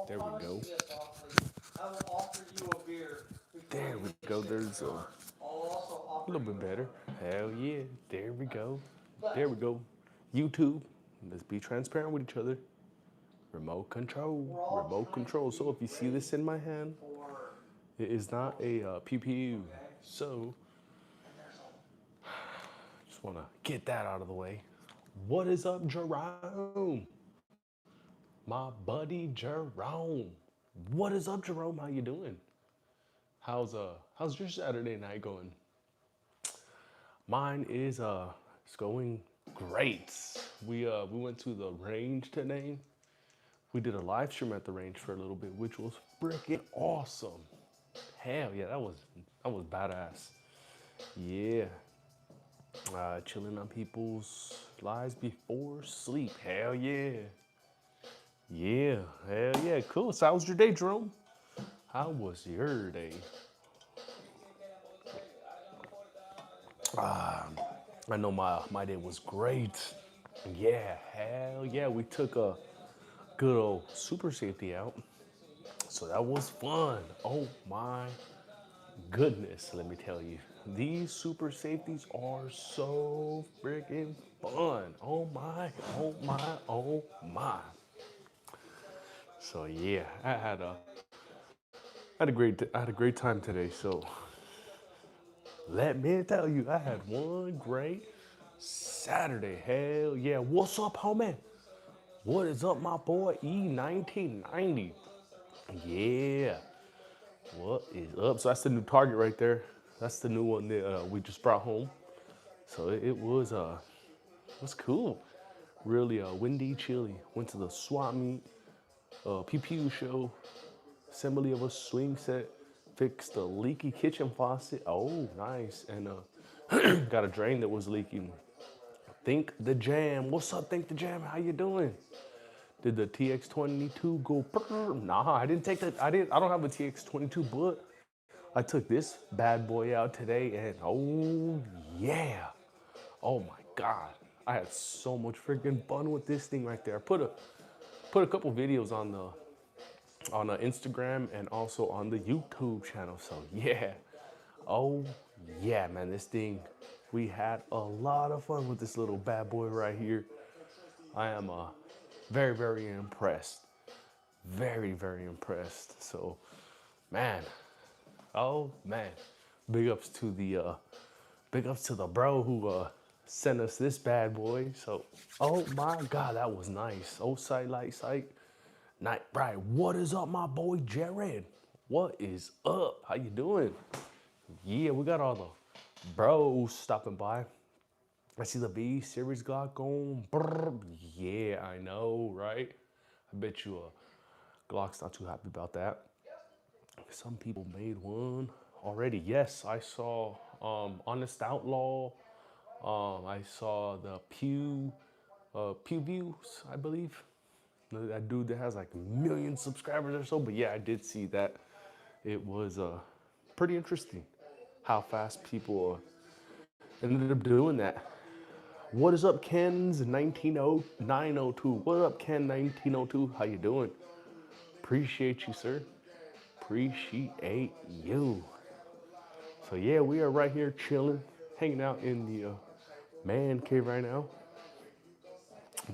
There we go. There we go. There's a little bit better. Hell yeah. There we go. There we go. YouTube. Let's be transparent with each other. Remote control. Remote control. So if you see this in my hand, it is not a PPU. So just want to get that out of the way. What is up, Jerome? My buddy Jerome. What is up, Jerome? How you doing? How's your Saturday night going? Mine is it's going great. We went to the range today. We did a live stream at the range for a little bit, which was freaking awesome. Hell yeah, that was badass. Yeah. Chilling on people's lives before sleep. Hell yeah. Yeah, hell yeah. Cool. So how was your day, Jerome? How was your day? I know my day was great. Yeah, hell yeah. We took a good old super safety out. So that was fun. Oh my goodness, let me tell you. These super safeties are so freaking fun. Oh my, oh my, oh my. So yeah, I had a great time today. So let me tell you, I had one great Saturday. Hell yeah. What's up, homie? What is up, my boy E1990? Yeah. What is up? So that's the new target right there. That's the new one that we just brought home. So it was cool. Really windy, chilly. Went to the swap meet, PPU show, assembly of a swing set, fixed a leaky kitchen faucet. Oh, nice. And got a drain that was leaking. Think the Jam. What's up, Think the Jam? How you doing? Did the TX22 go? Nah, I didn't take that. I don't have a TX22, but I took this bad boy out today, and oh yeah, oh my god, I had so much freaking fun with this thing right there. I put a couple videos on the Instagram and also on the YouTube channel. So yeah, oh yeah, man, this thing, we had a lot of fun with this little bad boy right here. I am very, very impressed. Very, very impressed. So, man, oh man, big ups to the bro who sent us this bad boy. So, oh my God, that was nice. Oh, sight, light, sight, night, right. What is up, my boy Jared? What is up? How you doing? Yeah, we got all the bros stopping by. I see the B series Glock going. Brr. Yeah, I know, right? I bet you Glock's not too happy about that. Some people made one already. Yes, I saw Honest Outlaw. I saw the Pew Views, I believe. That dude that has like a million subscribers or so. But yeah, I did see that. It was pretty interesting how fast people ended up doing that. What is up, Ken's 1900902? What up, Ken 1902? How you doing? Appreciate you, sir. Appreciate you. So yeah, we are right here chilling, hanging out in the man cave right now.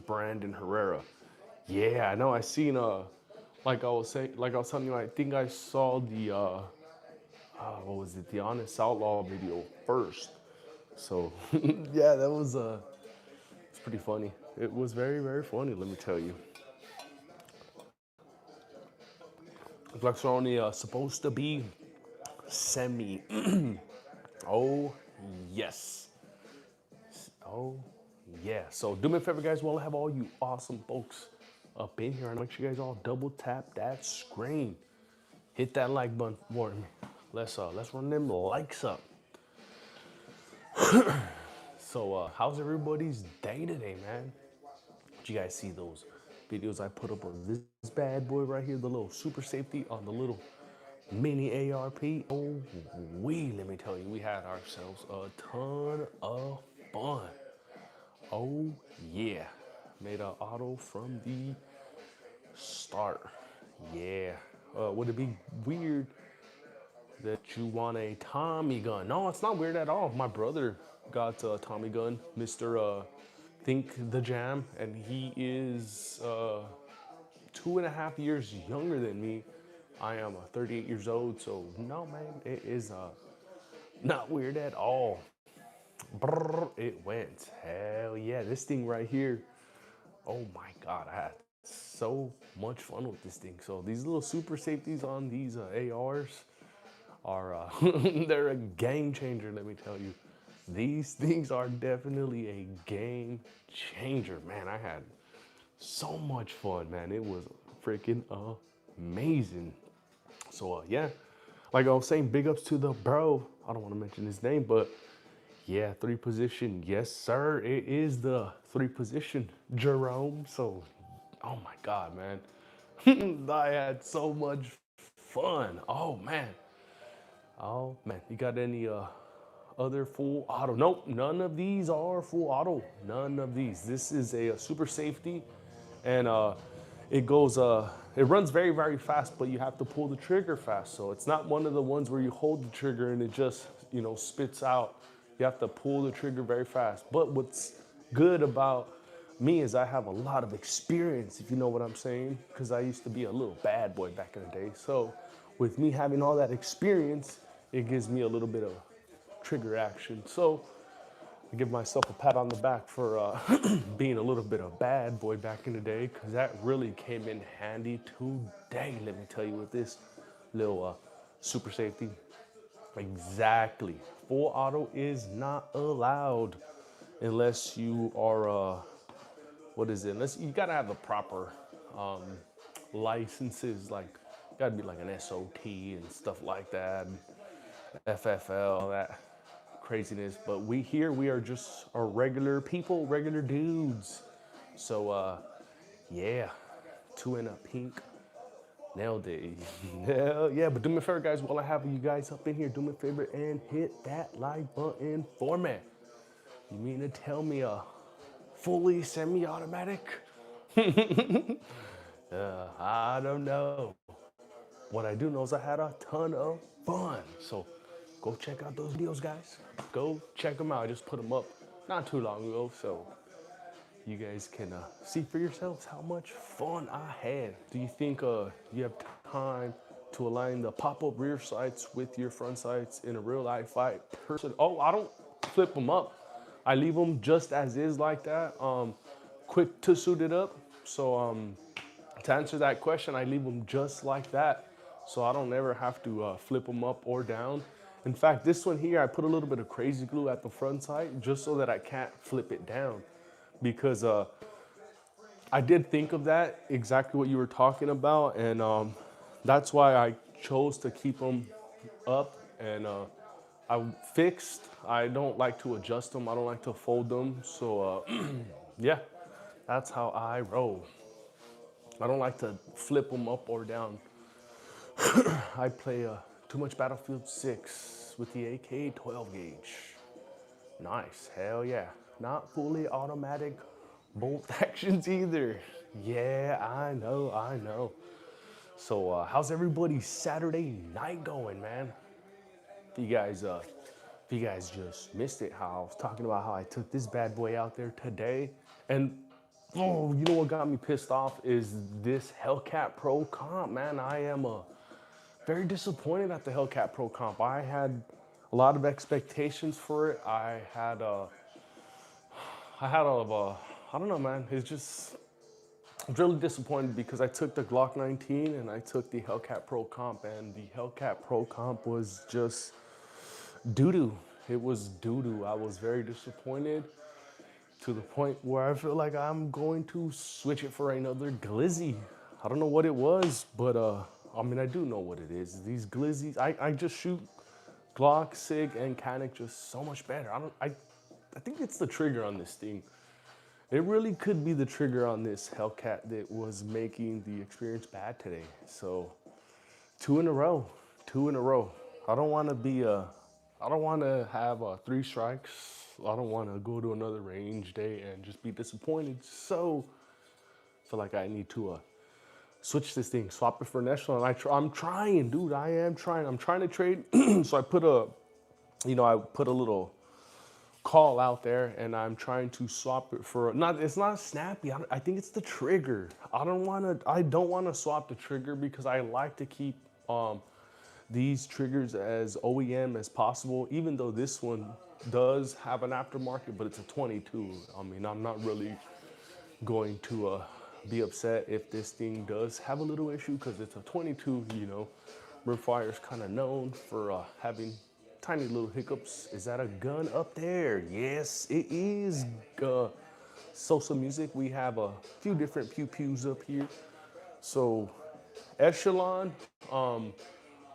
Brandon Herrera. Yeah, I know. I seen like I was telling you, I think I saw the what was it? The Honest Outlaw video first. So yeah, that was it's pretty funny. It was very, very funny. Let me tell you. Glocks are only supposed to be semi. Oh yes. Oh yeah. So do me a favor, guys. While I have all you awesome folks up in here, I make sure you guys all double tap that screen. Hit that like button for me. Let's run them likes up. So how's everybody's day today, man? Did you guys see those videos I put up of this bad boy right here, the little super safety on the little mini ARP? Oh, let me tell you, we had ourselves a ton of fun. Oh yeah, made an auto from the start. Yeah. Would it be weird that you want a Tommy gun? No, it's not weird at all. My brother got a Tommy gun, Mr. Think the Jam, and he is 2.5 years younger than me. I am 38 years old, so no, man, it is not weird at all. Brrr, it went. Hell yeah, this thing right here. Oh my God, I had so much fun with this thing. So these little super safeties on these ARs are they're a game changer. Let me tell you, these things are definitely a game changer. Man, I had so much fun, man. It was freaking amazing. So yeah, like I was saying, big ups to the bro. I don't want to mention his name, but yeah, three position. Yes, sir. It is the three position, Jerome. So, oh my God, man. I had so much fun. Oh man. You got any other full auto? Nope, none of these are full auto. None of these. This is a super safety, and it goes it runs very very fast, but you have to pull the trigger fast. So it's not one of the ones where you hold the trigger and it just spits out. You have to pull the trigger very fast. But what's good about me is I have a lot of experience, if you know what I'm saying, because I used to be a little bad boy back in the day. So with me having all that experience, it gives me a little bit of trigger action. So I give myself a pat on the back for being a little bit of bad boy back in the day, because that really came in handy today. Let me tell you, with this little super safety. Exactly. Full auto is not allowed unless you are what is it? Unless you gotta have the proper licenses, like gotta be like an SOT and stuff like that, FFL, all that craziness. But we are just our regular people, regular dudes. So yeah, two in a pink. Nailed it. Hell yeah, but do me a favor, guys, while I have you guys up in here, do me a favor and hit that like button for me. You mean to tell me a fully semi-automatic? I don't know. What I do know is I had a ton of fun. So go check out those videos, guys. Go check them out. I just put them up not too long ago, so you guys can see for yourselves how much fun I had. Do you think you have time to align the pop-up rear sights with your front sights in a real life fight? Oh, I don't flip them up. I leave them just as is like that. Quick to suit it up. So to answer that question, I leave them just like that. So I don't ever have to flip them up or down. In fact, this one here, I put a little bit of crazy glue at the front sight just so that I can't flip it down, because I did think of that, exactly what you were talking about, and that's why I chose to keep them up. And I fixed. I don't like to adjust them. I don't like to fold them. So yeah, that's how I roll. I don't like to flip them up or down. I play too much Battlefield 6 with the AK 12 gauge. Nice, hell yeah. Not fully automatic bolt actions either. Yeah, I know, I know. So how's everybody's Saturday night going, man? If you guys just missed it, how I was talking about how I took this bad boy out there today. And oh, you know what got me pissed off is this Hellcat Pro comp, man. I am very disappointed at the Hellcat Pro comp. I had a lot of expectations for it. I don't know, man. It's just, I'm really disappointed because I took the Glock 19 and I took the Hellcat Pro comp, and the Hellcat Pro comp was just doo-doo. It was doo-doo. I was very disappointed to the point where I feel like I'm going to switch it for another Glizzy. I don't know what it was, but I mean, I do know what it is. These Glizzies, I just shoot Glock, SIG, and Canik just so much better. I think it's the trigger on this thing. It really could be the trigger on this Hellcat that was making the experience bad today. So two in a row, two in a row. I don't want to be I don't want to have three strikes. I don't want to go to another range day and just be disappointed. So I feel like I need to switch this thing, swap it for an Echelon. I'm trying, dude. I am trying. I'm trying to trade. So I put I put a little call out there, and I'm trying to swap it for not. It's not snappy. I think it's the trigger. I don't want to swap the trigger because I like to keep these triggers as OEM as possible. Even though this one does have an aftermarket, but it's a 22. I mean, I'm not really going to be upset if this thing does have a little issue because it's a 22. Rimfire's kind of known for having tiny little hiccups. Is that a gun up there? Yes, it is. Sosa Music, we have a few different pew-pews up here. So Echelon,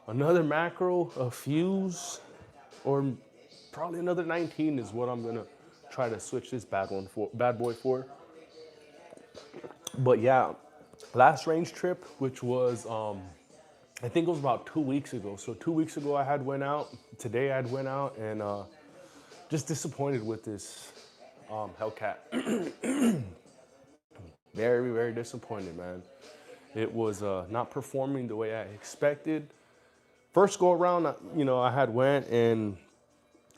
another macro, a fuse, or probably another 19 is what I'm gonna try to switch this bad boy for. But yeah, last range trip, which was I think it was about 2 weeks ago. So 2 weeks ago I had went out. Today I had went out and just disappointed with this Hellcat. Very, very disappointed, man. It was not performing the way I expected. First go around, I had went and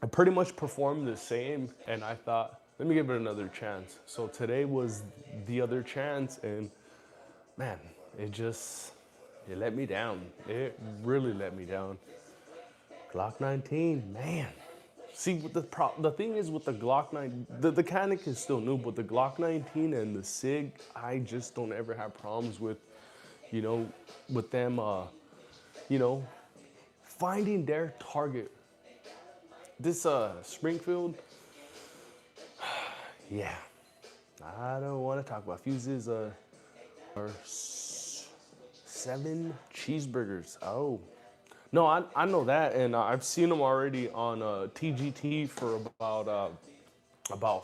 I pretty much performed the same, and I thought, let me give it another chance. So today was the other chance, and man, it let me down. It really let me down. Glock 19, man. See, the thing is with the Glock 9, the Canic is still new, but the Glock 19 and the SIG, I just don't ever have problems with, with them, finding their target. This Springfield, yeah, I don't want to talk about fuses. Are 7 cheeseburgers. Oh, no, I know that, and I've seen them already on TGT for about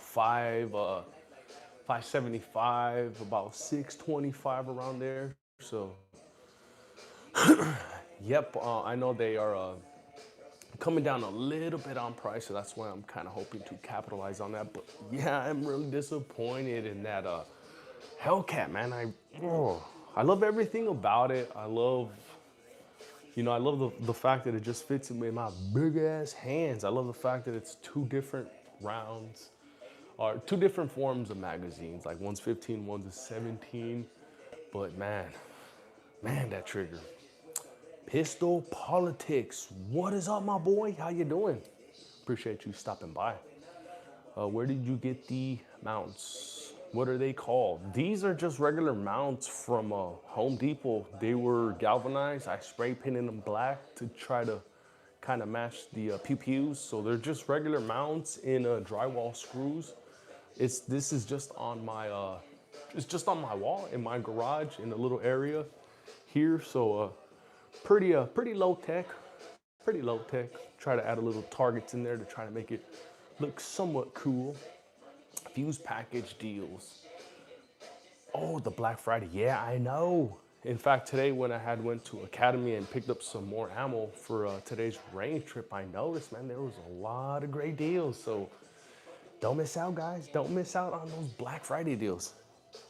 575, about 625 around there. So, yep, I know they are coming down a little bit on price, so that's why I'm kind of hoping to capitalize on that. But yeah, I'm really disappointed in that Hellcat, man. I love everything about it. I love the fact that it just fits in my big ass hands. I love the fact that it's 2 different rounds, or 2 different forms of magazines. Like one's 15, one's a 17. But man, that trigger. Pistol Politics. What is up, my boy? How you doing? Appreciate you stopping by. Where did you get the mounts? What are they called? These are just regular mounts from Home Depot. They were galvanized. I spray painted them black to try to kind of match the pew-pews. So they're just regular mounts in drywall screws. This is just on my it's just on my wall in my garage in a little area here. So pretty low tech. Pretty low tech. Try to add a little targets in there to try to make it look somewhat cool. Fuse package deals. Oh, the Black Friday. Yeah, I know. In fact, today when I had went to Academy and picked up some more ammo for today's range trip, I noticed, man, there was a lot of great deals. So don't miss out, guys. Don't miss out on those Black Friday deals.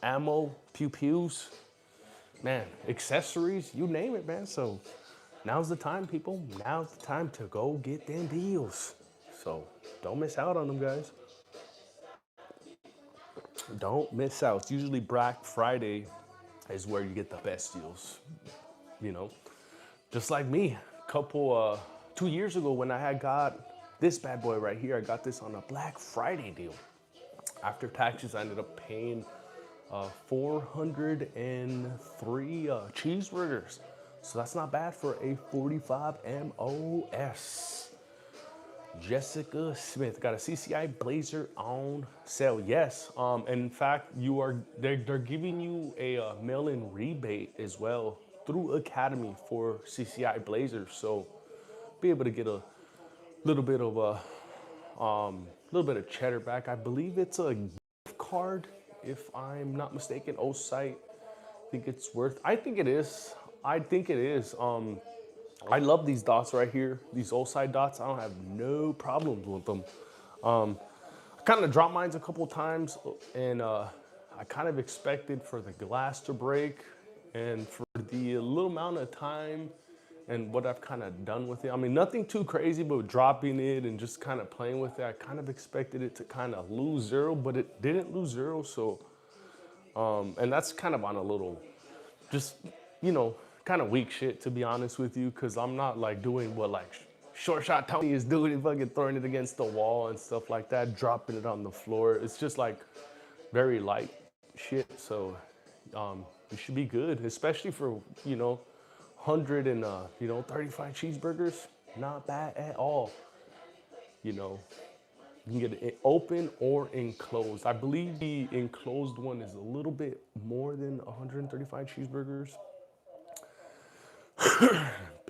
Ammo, pew-pews, man, accessories, you name it, man. So now's the time, people. Now's the time to go get them deals. So don't miss out on them, guys. Don't miss out. It's usually Black Friday is where you get the best deals. Just like me, 2 years ago when I had got this bad boy right here, I got this on a Black Friday deal. After taxes, I ended up paying 403 cheeseburgers. So that's not bad for a 45 MOS. Jessica Smith got a CCI Blazer on sale. Yes, and in fact, they're giving you a mail-in rebate as well through Academy for CCI Blazers. So be able to get a little bit of cheddar back. I believe it's a gift card, if I'm not mistaken. O-Site, I think it is. I love these dots right here, these O-Site dots. I don't have no problems with them. I kind of dropped mine a couple times, and I kind of expected for the glass to break. And for the little amount of time and what I've kind of done with it, I mean, nothing too crazy, but dropping it and just kind of playing with it, I kind of expected it to kind of lose zero, but it didn't lose zero. So, and that's kind of on a little, just, kind of weak shit, to be honest with you, because I'm not like doing what like short shot Tony is doing, and fucking throwing it against the wall and stuff like that, dropping it on the floor. It's just like very light shit. So it should be good, especially for 135 cheeseburgers. Not bad at all. You can get it open or enclosed. I believe the enclosed one is a little bit more than 135 cheeseburgers.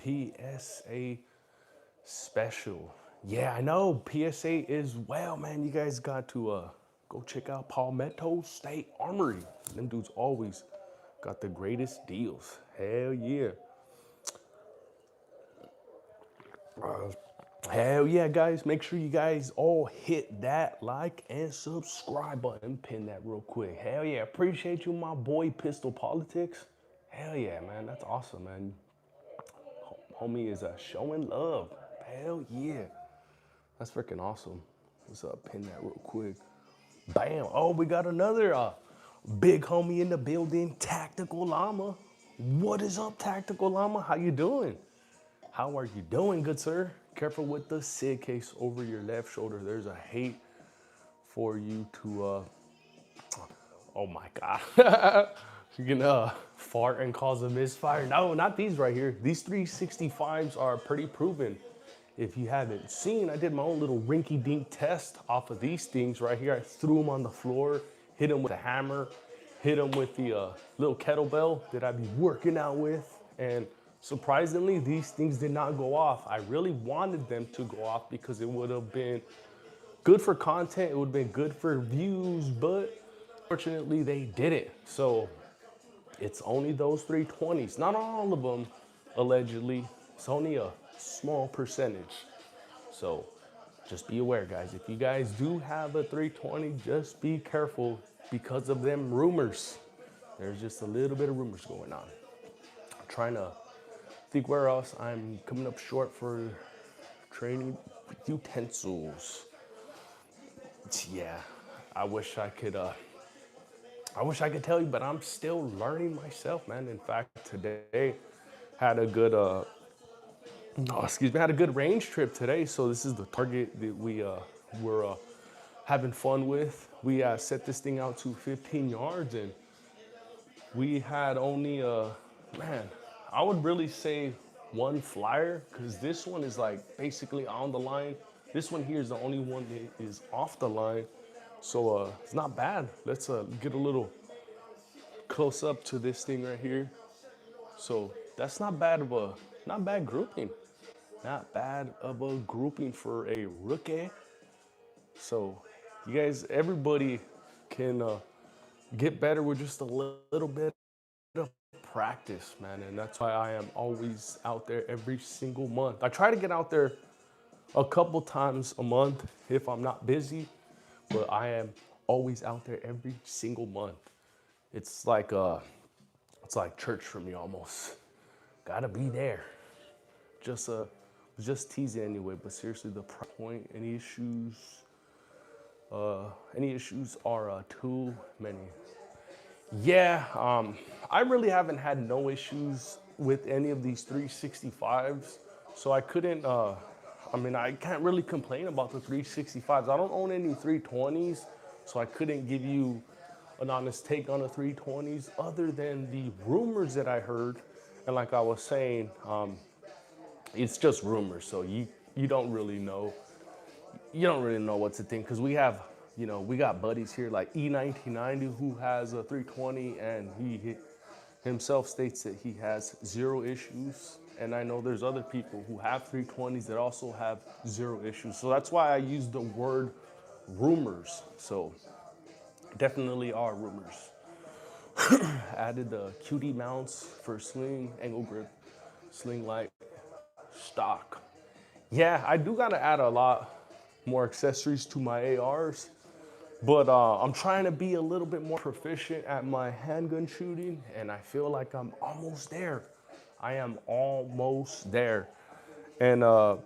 PSA special. Yeah, I know. PSA is, well, man, you guys got to go check out Palmetto State Armory. Them dudes always got the greatest deals. Hell yeah. Hell yeah, guys. Make sure you guys all hit that like and subscribe button. Pin that real quick. Hell yeah. Appreciate you, my boy, Pistol Politics. Hell yeah, man. That's awesome, man. Homie is showing love. Hell yeah. That's freaking awesome. Let's pin that real quick. Bam. Oh, we got another big homie in the building, Tactical Llama. What is up, Tactical Llama? How you doing? How are you doing, good sir? Careful with the SIG case over your left shoulder. There's a hate for you to, oh my God. You can fart and cause a misfire. No, not these right here. These 365s are pretty proven. If you haven't seen, I did my own little rinky-dink test off of these things right here. I threw them on the floor, hit them with a hammer, hit them with the little kettlebell that I'd be working out with, and surprisingly, these things did not go off. I really wanted them to go off because it would have been good for content, it would have been good for views, but fortunately they didn't. So it's only those 320s, not all of them, allegedly. It's only a small percentage. So just be aware, guys. If you guys do have a 320, just be careful because of them rumors. There's just a little bit of rumors going on. I'm trying to think where else I'm coming up short for training utensils. Yeah, I wish I could tell you, but I'm still learning myself, man. In fact, today had a good had a good range trip today. So this is the target that we were having fun with. We set this thing out to 15 yards, and we had only man, I would really say one flyer, because this one is like basically on the line. This one here is the only one that is off the line. So it's not bad. Let's get a little close up to this thing right here. So that's not bad grouping. Not bad of a grouping for a rookie. So you guys, everybody can get better with just a little bit of practice, man. And that's why I am always out there every single month. I try to get out there a couple times a month if I'm not busy, but I am always out there every single month. It's like church for me almost. Gotta be there. Just teasing anyway, but seriously, the point, any issues are too many. Yeah, I really haven't had no issues with any of these 365s, so I couldn't, I can't really complain about the 365s. I don't own any 320s, so I couldn't give you an honest take on the 320s other than the rumors that I heard. And like I was saying, it's just rumors, so you don't really know. You don't really know what to think, because we got buddies here like E1990 who has a 320, and he himself states that he has zero issues. And I know there's other people who have 320s that also have zero issues. So that's why I use the word rumors. So definitely are rumors. Added the QD mounts for sling, angle grip, sling light, stock. Yeah, I do gotta add a lot more accessories to my ARs, But I'm trying to be a little bit more proficient at my handgun shooting, and I feel like I'm almost there. I am almost there. And I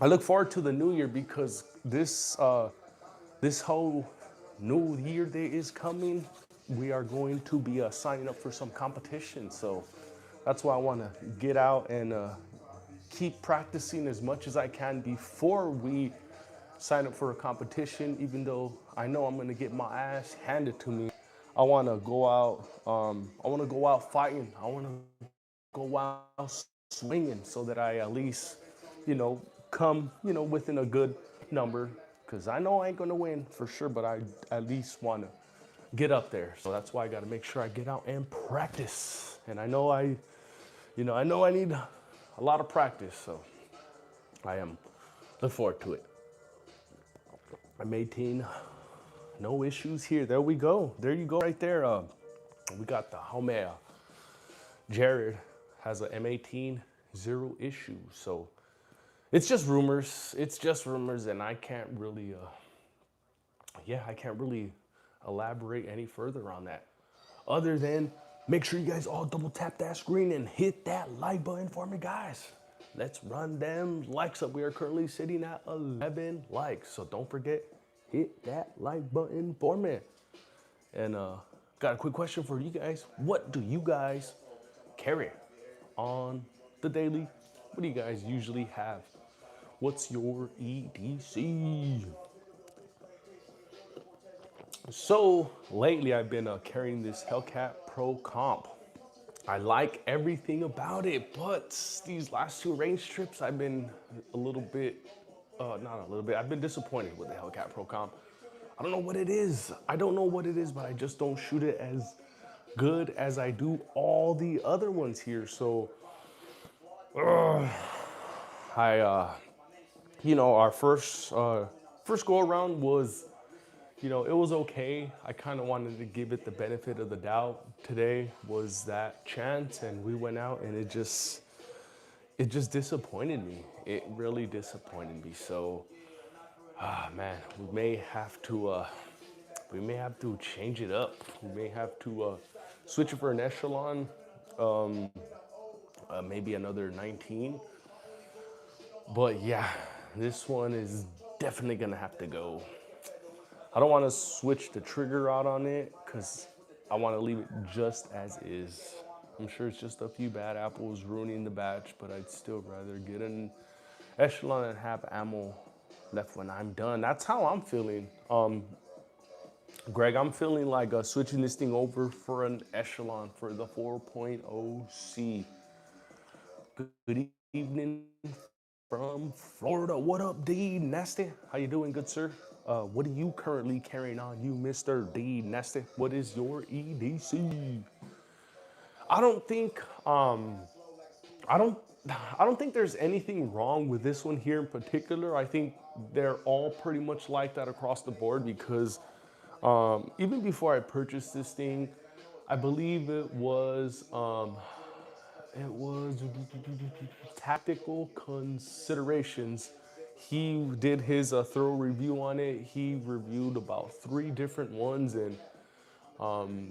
look forward to the new year because this whole new year that is coming, we are going to be signing up for some competition. So that's why I want to get out and keep practicing as much as I can before we sign up for a competition. Even though I know I'm going to get my ass handed to me, I want to go out. I want to go out fighting. I want to go out swinging so that I at least, come, within a good number. Because I know I ain't gonna win for sure, but I at least want to get up there. So that's why I got to make sure I get out and practice. And I know I need a lot of practice. So I am looking forward to it. I'm 18. No issues here. There we go. There you go right there. We got the homie Jared has a M18, 0 issues. So it's just rumors. It's just rumors, and I can't really, I can't really elaborate any further on that. Other than make sure you guys all double tap that screen and hit that like button for me, guys. Let's run them likes up. We are currently sitting at 11 likes. So don't forget, hit that like button for me. And got a quick question for you guys. What do you guys carry on the daily? What do you guys usually have? What's your EDC? So lately I've been carrying this Hellcat Pro Comp. I like everything about it, but these last 2 range trips I've been a little bit, not a little bit, I've been disappointed with the Hellcat Pro Comp. I don't know what it is. I don't know what it is, but I just don't shoot it as good as I do all the other ones here. So our first go around was, it was okay. I kind of wanted to give it the benefit of the doubt. Today was that chance, and we went out, and it just disappointed me. It really disappointed me. So, man, we may have to change it up. We may have to switch it for an Echelon, maybe another 19. But yeah, this one is definitely gonna have to go. I don't want to switch the trigger out on it because I want to leave it just as is. I'm sure it's just a few bad apples ruining the batch, but I'd still rather get an Echelon and have ammo left when I'm done. That's how I'm feeling. Greg, I'm feeling like switching this thing over for an Echelon for the 4.0C. Good evening from Florida. What up, D Nasty? How you doing, good sir? What are you currently carrying on, you Mr. D Nasty? What is your EDC? I don't think there's anything wrong with this one here in particular. I think they're all pretty much like that across the board because even before I purchased this thing, I believe it was Tactical Considerations. He did his thorough review on it. He reviewed about 3 different ones, and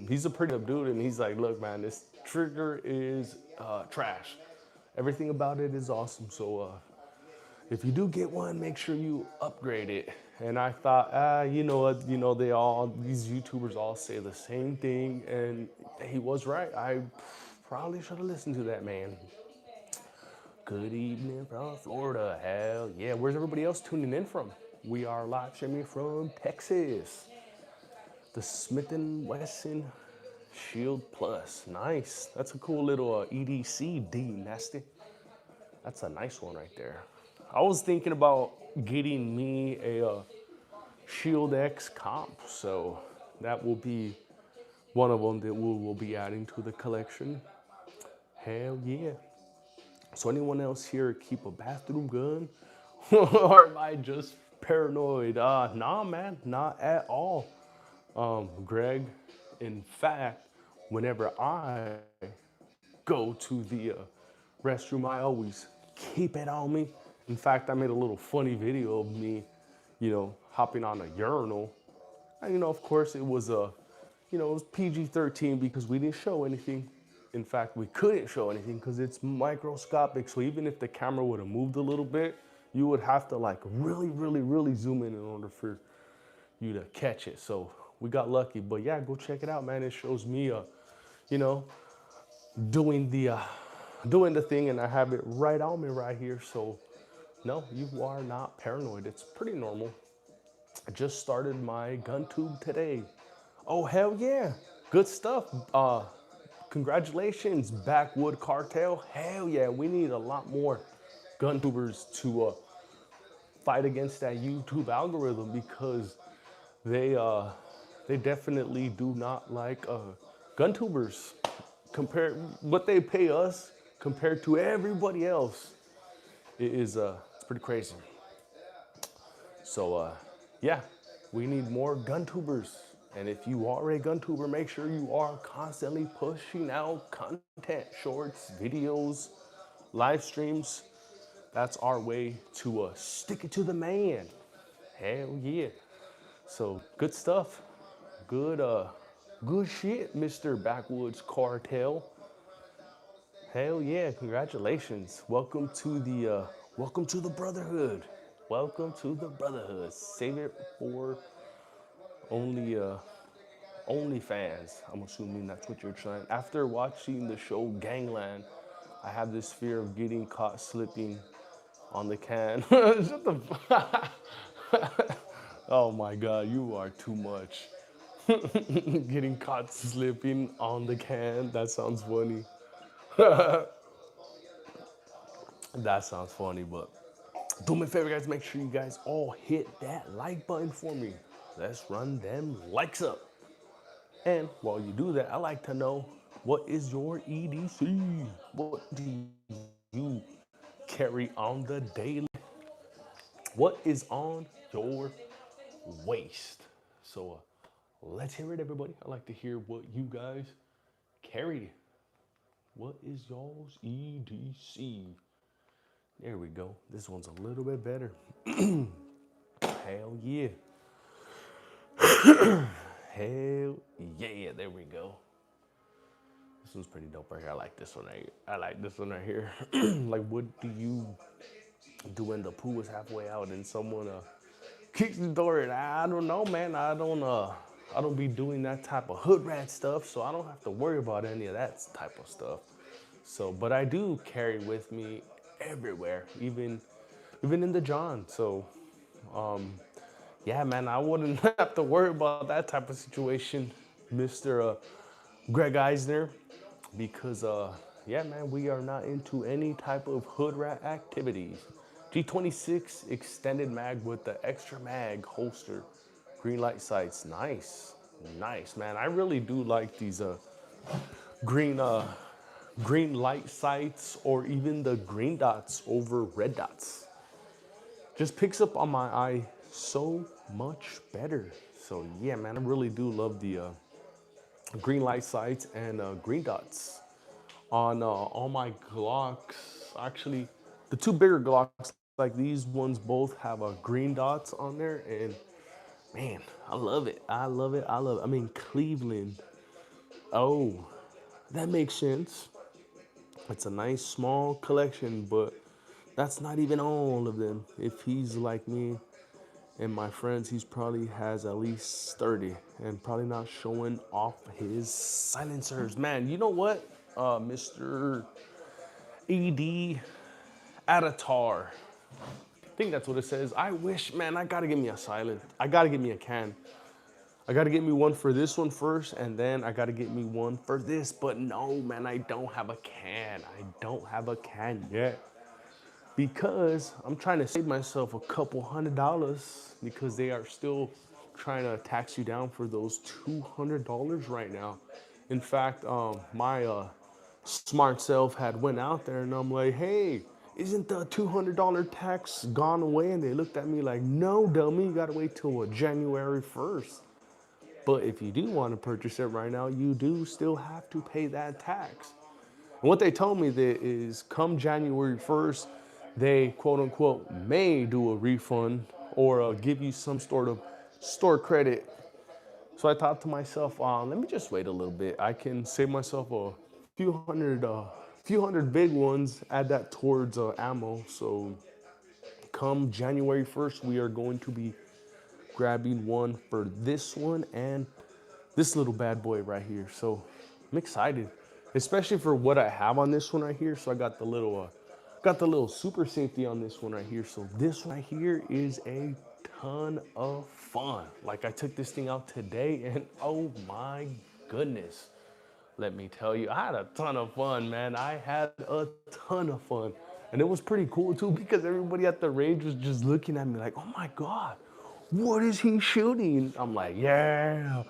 he's a pretty good dude. And he's like, "Look, man, this trigger is trash. Everything about it is awesome. So if you do get one, make sure you upgrade it." And I thought, you know what? These YouTubers all say the same thing, and he was right. I probably should have listened to that man. Good evening from Florida. Hell yeah. Where's everybody else tuning in from? We are live streaming from Texas. The Smith & Wesson Shield Plus. Nice. That's a cool little EDC, D Nasty. That's a nice one right there. I was thinking about getting me a Shield X comp. So that will be one of them that we will be adding to the collection. Hell yeah. So anyone else here keep a bathroom gun? Or am I just paranoid? Nah, man, not at all. Greg, in fact, whenever I go to the restroom, I always keep it on me. In fact, I made a little funny video of me, hopping on a urinal. You know, of course, it was a, you know, it was PG-13 because we didn't show anything. In fact, we couldn't show anything because it's microscopic. So even if the camera would have moved a little bit, you would have to like really, really, really zoom in order for you to catch it. So we got lucky. But yeah, go check it out, man. It shows me, you know, doing the thing, and I have it right on me right here. So no, you are not paranoid. It's pretty normal. I just started my gun tube today. Oh hell yeah, good stuff. Congratulations, Backwood Cartel. Hell yeah, we need a lot more gun tubers to fight against that YouTube algorithm because they uh, they definitely do not like gun tubers. Compare what they pay us compared to everybody else. It is it's pretty crazy. So yeah, we need more gun tubers. And if you are a gun tuber, make sure you are constantly pushing out content, shorts, videos, live streams. That's our way to stick it to the man. Hell yeah. So good stuff. Good good shit, Mr. Backwoods Cartel. Hell yeah, congratulations. Welcome to the brotherhood. Welcome to the brotherhood. Save it for only OnlyFans. I'm assuming that's what you're trying. After watching the show Gangland, I have this fear of getting caught slipping on the can. Shut the Oh my god, you are too much. Getting caught slipping on the can. That sounds funny. That sounds funny, but do me a favor, guys. Make sure you guys all hit that like button for me. Let's run them likes up. And while you do that, I like to know, what is your EDC? What do you carry on the daily? What is on your waist? So let's hear it, everybody. I like to hear what you guys carry. What is y'all's EDC? There we go. This one's a little bit better. Hell yeah. Hell yeah. There we go. This one's pretty dope right here. I like this one right here. I like this one right here. Like, what do you do when the poo is halfway out and someone kicks the door in? I don't know, man. I don't be doing that type of hood rat stuff, so I don't have to worry about any of that type of stuff. So, but I do carry with me everywhere, even in the John. So, yeah, man, I wouldn't have to worry about that type of situation, Mr. Greg Eisner, because yeah, man, we are not into any type of hood rat activities. G26 extended mag with the extra mag holster, green light sights, nice, nice, man. I really do like these green green light sights, or even the green dots over red dots. Just picks up on my eye so much better. So yeah, man, I really do love the green light sights and green dots on all my Glocks. Actually, the two bigger Glocks, like these ones, both have green dots on there, and man, I love it. I love it. I love it. I mean, Cleveland. Oh, that makes sense. It's a nice small collection, but that's not even all of them. If he's like me and my friends, he's probably has at least 30 and probably not showing off his silencers. Man, you know what, Mr. ED Atatar, I think that's what it says. I wish, man, I gotta get me a silent. I gotta get me a can. I gotta get me one for this one first, and then I gotta get me one for this. But no, man, I don't have a can. I don't have a can yet, because I'm trying to save myself a couple $100, because they are still trying to tax you down for those $200 right now. In fact, my smart self had went out there and I'm like, hey, isn't the $200 tax gone away? And they looked at me like, no, dummy, you gotta wait till January 1st. But if you do want to purchase it right now, you do still have to pay that tax. And what they told me that is, come January 1st, they quote unquote may do a refund, or give you some sort of store credit So I thought to myself, let me just wait a little bit. I can save myself a few hundred big ones, add that towards ammo. So come January 1st, we are going to be grabbing one for this one and this little bad boy right here. So I'm excited, especially for what I have on this one right here. So I got the little super safety on this one right here. So this right here is a ton of fun. Like I took this thing out today and oh my goodness. Let me tell you, I had a ton of fun, man. I had a ton of fun. And it was pretty cool too because everybody at the range was just looking at me like, oh my God, what is he shooting? I'm like, yeah,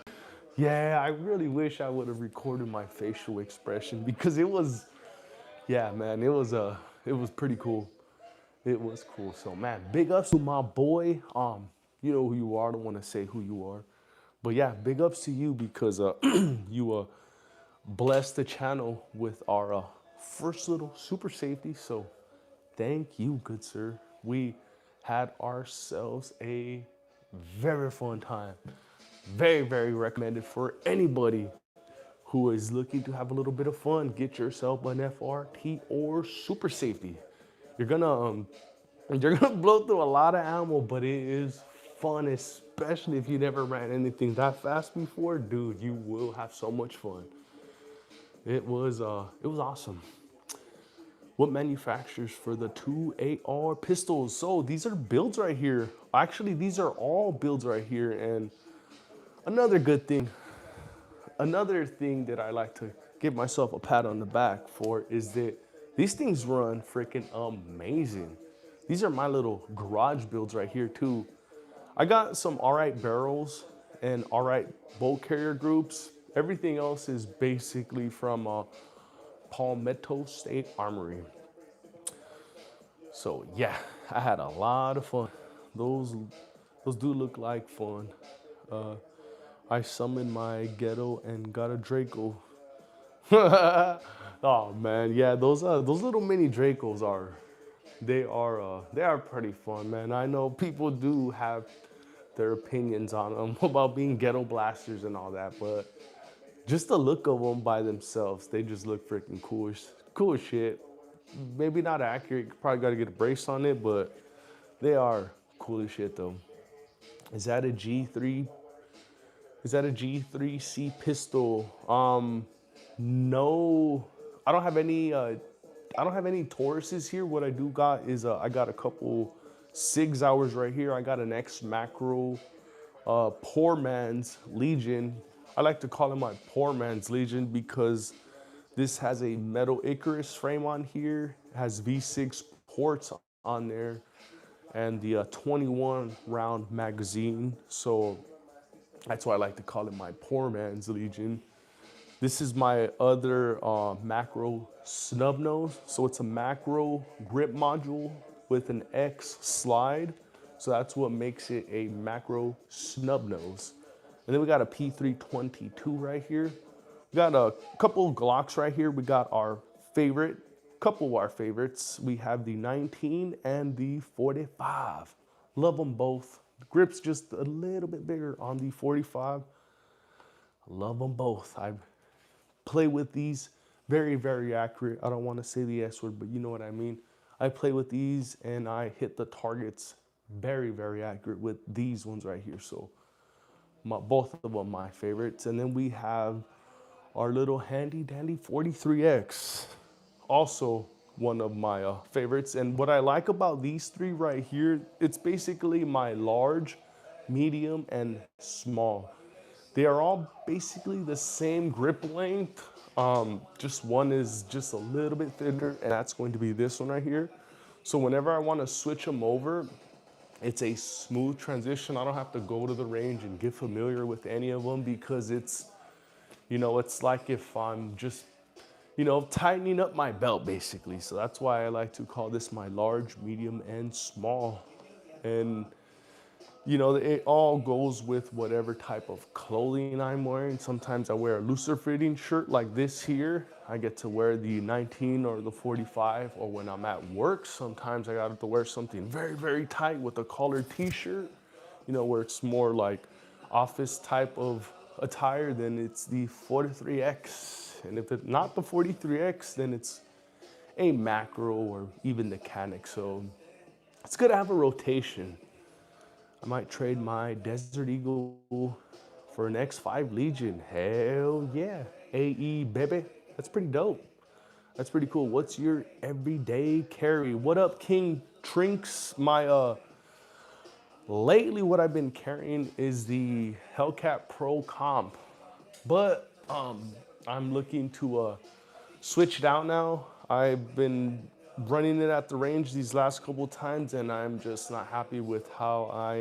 yeah. I really wish I would have recorded my facial expression because it was, yeah, man, it was pretty cool. It was cool. So man, big ups to my boy. You know who you are. I don't want to say who you are. But yeah, big ups to you because you bless the channel with our first little super safety. So thank you, good sir. We had ourselves a very fun time. Very, very recommended for anybody who is looking to have a little bit of fun. Get yourself an FRT or super safety. You're gonna you're gonna blow through a lot of ammo, but it is fun, especially if you never ran anything that fast before. Dude, you will have so much fun. It was awesome. What manufacturers for the 2AR pistols? So these are builds right here. Actually, these are all builds right here. And another good thing, another thing that I like to give myself a pat on the back for is that these things run freaking amazing. These are my little garage builds right here too. I got some all right barrels and all right bolt carrier groups. Everything else is basically from Palmetto State Armory. So yeah, I had a lot of fun. Those do look like fun. I summoned my ghetto and got a Draco. Oh man, yeah, those little mini Dracos they are pretty fun, man. I know people do have their opinions on them about being ghetto blasters and all that, but just the look of them by themselves, they just look freaking cool as shit. Maybe not accurate, you probably gotta get a brace on it, but they are cool as shit though. Is that a G3? Is that a G3C pistol? No, I don't have any. I don't have any Tauruses here. What I do got is I got a couple SIG Sauers right here. I got an X Macro Poor Man's Legion. I like to call it my Poor Man's Legion because this has a metal Icarus frame on here, has V6 ports on there, and the 21 round magazine. So that's why I like to call it my Poor Man's Legion. This is my other macro snub nose. So it's a macro grip module with an X slide. So that's what makes it a macro snub nose. And then we got a P322 right here. We got a couple of Glocks right here. We got our favorite, couple of our favorites. We have the 19 and the 45. Love them both. The grip's just a little bit bigger on the 45. Love them both. I play with these very, very accurate. I don't want to say the S word, but you know what I mean. I play with these and I hit the targets very, very accurate with these ones right here. So both of them my favorites. And then we have our little handy dandy 43X, also one of my favorites. And what I like about these three right here, it's basically my large, medium, and small. They are all basically the same grip length. Just one is just a little bit thinner, and that's going to be this one right here. So whenever I want to switch them over, it's a smooth transition. I don't have to go to the range and get familiar with any of them because it's, you know, it's like if I'm just, you know, tightening up my belt basically. So that's why I like to call this my large, medium, and small. And you know, it all goes with whatever type of clothing I'm wearing. Sometimes I wear a looser fitting shirt like this here. I get to wear the 19 or the 45, or when I'm at work, sometimes I got to wear something very, very tight with a collared t-shirt, you know, where it's more like office type of attire, then it's the 43X. And if it's not the 43X, then it's a macro or even the Canic. So it's good to have a rotation. I might trade my Desert Eagle for an X5 Legion. Hell yeah. AE, baby. That's pretty dope. That's pretty cool. What's your everyday carry? What up, King Trinks? Lately what I've been carrying is the Hellcat Pro Comp. But I'm looking to switch it out now. I've been running it at the range these last couple times, and I'm just not happy with how I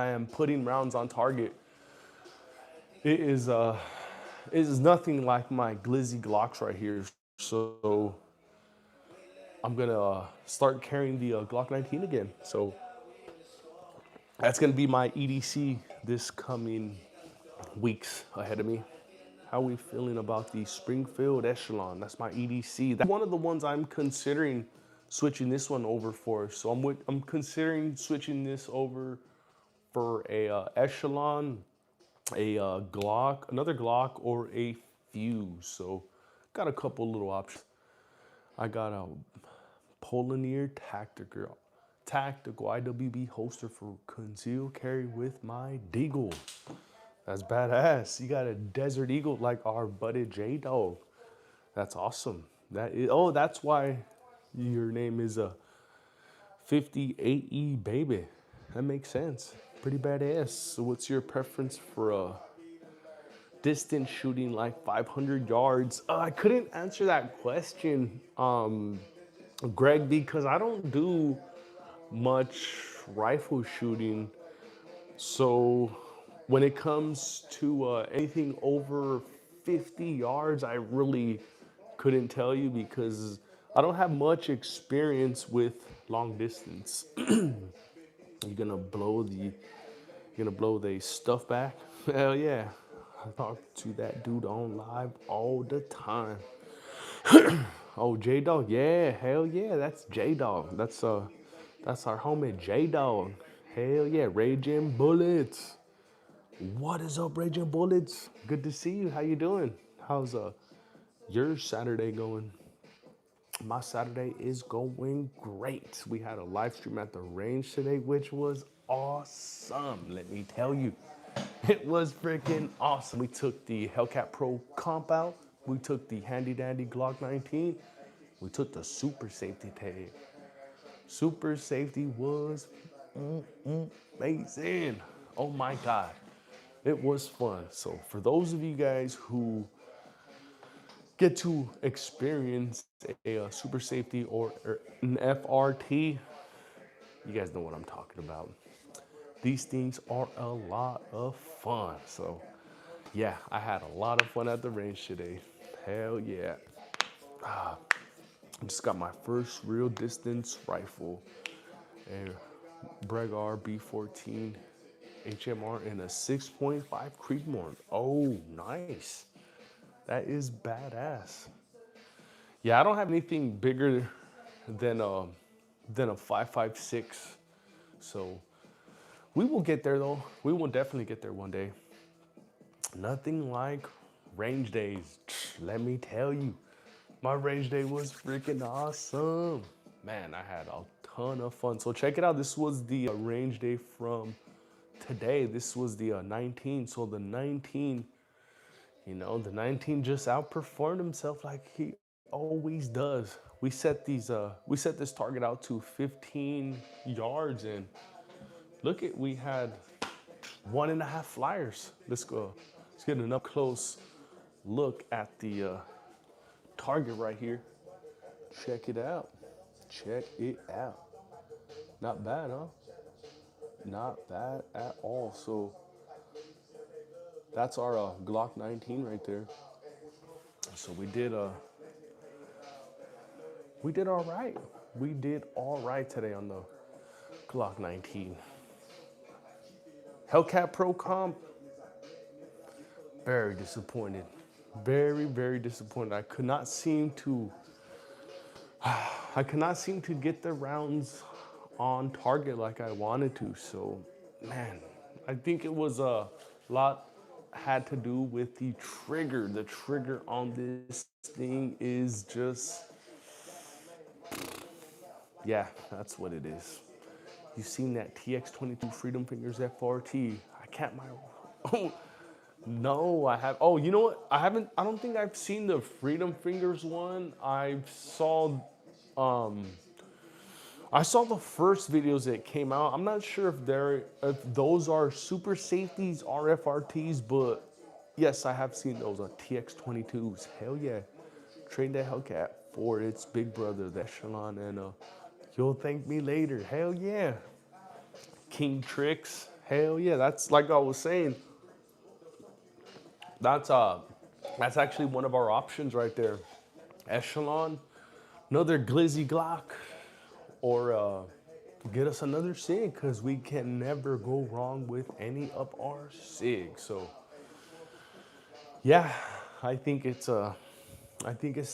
am putting rounds on target. It is nothing like my Glizzy Glocks right here. So I'm gonna start carrying the Glock 19 again. So that's gonna be my EDC this coming weeks ahead of me. How are we feeling about the Springfield Echelon? That's my EDC. That's one of the ones I'm considering switching this one over for. So I'm considering switching this over for a Echelon, a Glock, another Glock, or a Fuse. So got a couple little options. I got a Polonair Tactical IWB holster for concealed carry with my Deagle. That's badass. You got a Desert Eagle like our buddy J-Dog. That's awesome. That's why your name is a 58E baby. That makes sense. Pretty badass. So what's your preference for distance shooting, like 500 yards? I couldn't answer that question, Greg, because I don't do much rifle shooting. So when it comes to anything over 50 yards, I really couldn't tell you because I don't have much experience with long distance. You're gonna blow the stuff back? Hell yeah. I talk to that dude on live all the time. Oh, J-Dog, yeah, hell yeah, that's J-Dog. That's our homie J-Dog. Hell yeah, Raging Bullets. What is up, Raging Bullets? Good to see you. How you doing? How's your Saturday going? My Saturday is going great. We had a live stream at the range today, which was awesome. Let me tell you, it was freaking awesome. We took the Hellcat Pro Comp out. We took the handy dandy Glock 19. We took the Super Safety tag. Super Safety was amazing. Oh my God. It was fun. So for those of you guys who get to experience a Super Safety or an FRT, you guys know what I'm talking about. These things are a lot of fun. So yeah, I had a lot of fun at the range today. Hell yeah. I just got my first real distance rifle, a Bregar B14 HMR and a 6.5 Creedmoor. Oh, nice. That is badass. Yeah, I don't have anything bigger than a 5.56. So we will get there though. We will definitely get there one day. Nothing like range days. Let me tell you, my range day was freaking awesome. Man, I had a ton of fun. So check it out. This was the range day from today. This was the 19. So the 19, the 19 just outperformed himself like he always does. We set this target out to 15 yards, and we had 1.5 flyers. Let's go. Let's get an up close look at the target right here. Check it out. Check it out. Not bad, huh? Not bad at all. So that's our Glock 19 right there. So we did all right. We did all right today on the Glock 19. Hellcat Pro Comp, very disappointed. Very, very disappointed. I could not seem to get the rounds on target like I wanted to. So, man, I think it was a lot had to do with the trigger. The trigger on this thing is just, yeah, that's what it is. You've seen that TX22 Freedom Fingers FRT. I can't, my, oh, no, I have, oh, you know what? I don't think I've seen the Freedom Fingers one. I saw the first videos that came out. I'm not sure if those are super safeties, RFRTs, but yes, I have seen those on TX22s. Hell yeah. Train that Hellcat for its big brother, the Echelon, and you'll thank me later. Hell yeah. King Tricks. Hell yeah. That's like I was saying. That's uh that's actually one of our options right there. Echelon, another Glizzy Glock, or get us another SIG, because we can never go wrong with any of our SIGs. So yeah, I think it's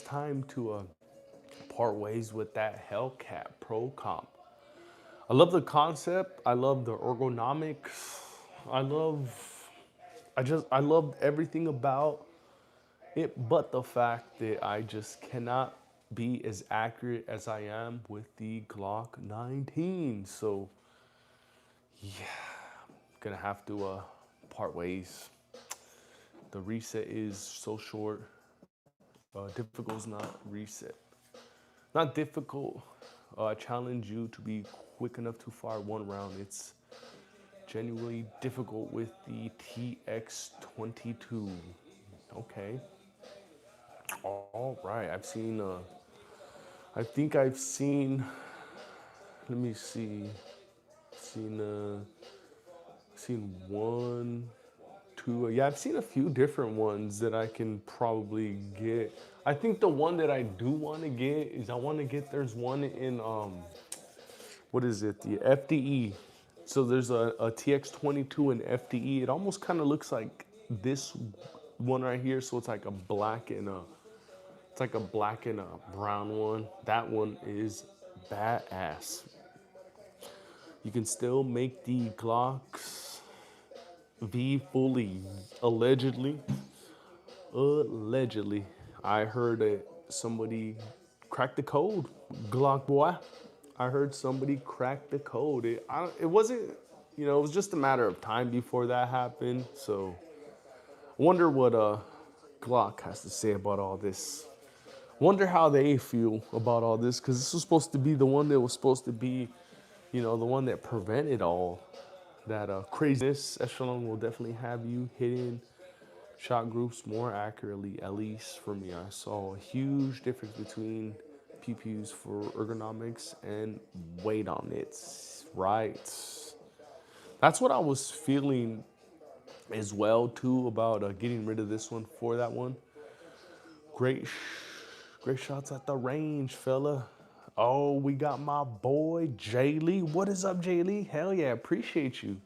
time to part ways with that Hellcat Pro Comp. I love the concept. I love the ergonomics. I love I love everything about it, but the fact that I just cannot be as accurate as I am with the Glock 19. So gonna have to part ways. The reset is so short. Difficult is not reset. Not difficult. I challenge you to be quick enough to fire one round. It's genuinely difficult with the TX22. Okay. All right. I think I've seen, let me see, seen one, two. Yeah, I've seen a few different ones that I can probably get. I think the one that I do want to get is there's one in, what is it? The FDE. So there's a TX22 in FDE. It almost kind of looks like this one right here. So it's like a black and a brown one. That one is badass. You can still make the Glocks V fully, allegedly. Allegedly, I heard that somebody cracked the code. Glock boy, I heard somebody crack the code. It wasn't, it was just a matter of time before that happened. So, I wonder what Glock has to say about all this. Wonder how they feel about all this, because this was supposed to be the one that was supposed to be, the one that prevented all that craziness. Echelon will definitely have you hitting shot groups more accurately, at least for me. I saw a huge difference between PPUs for ergonomics and weight on it. Right. That's what I was feeling as well too about getting rid of this one for that one. Great, great shots at the range, fella. Oh, we got my boy Jay Lee. What is up, Jay Lee? Hell yeah, appreciate you.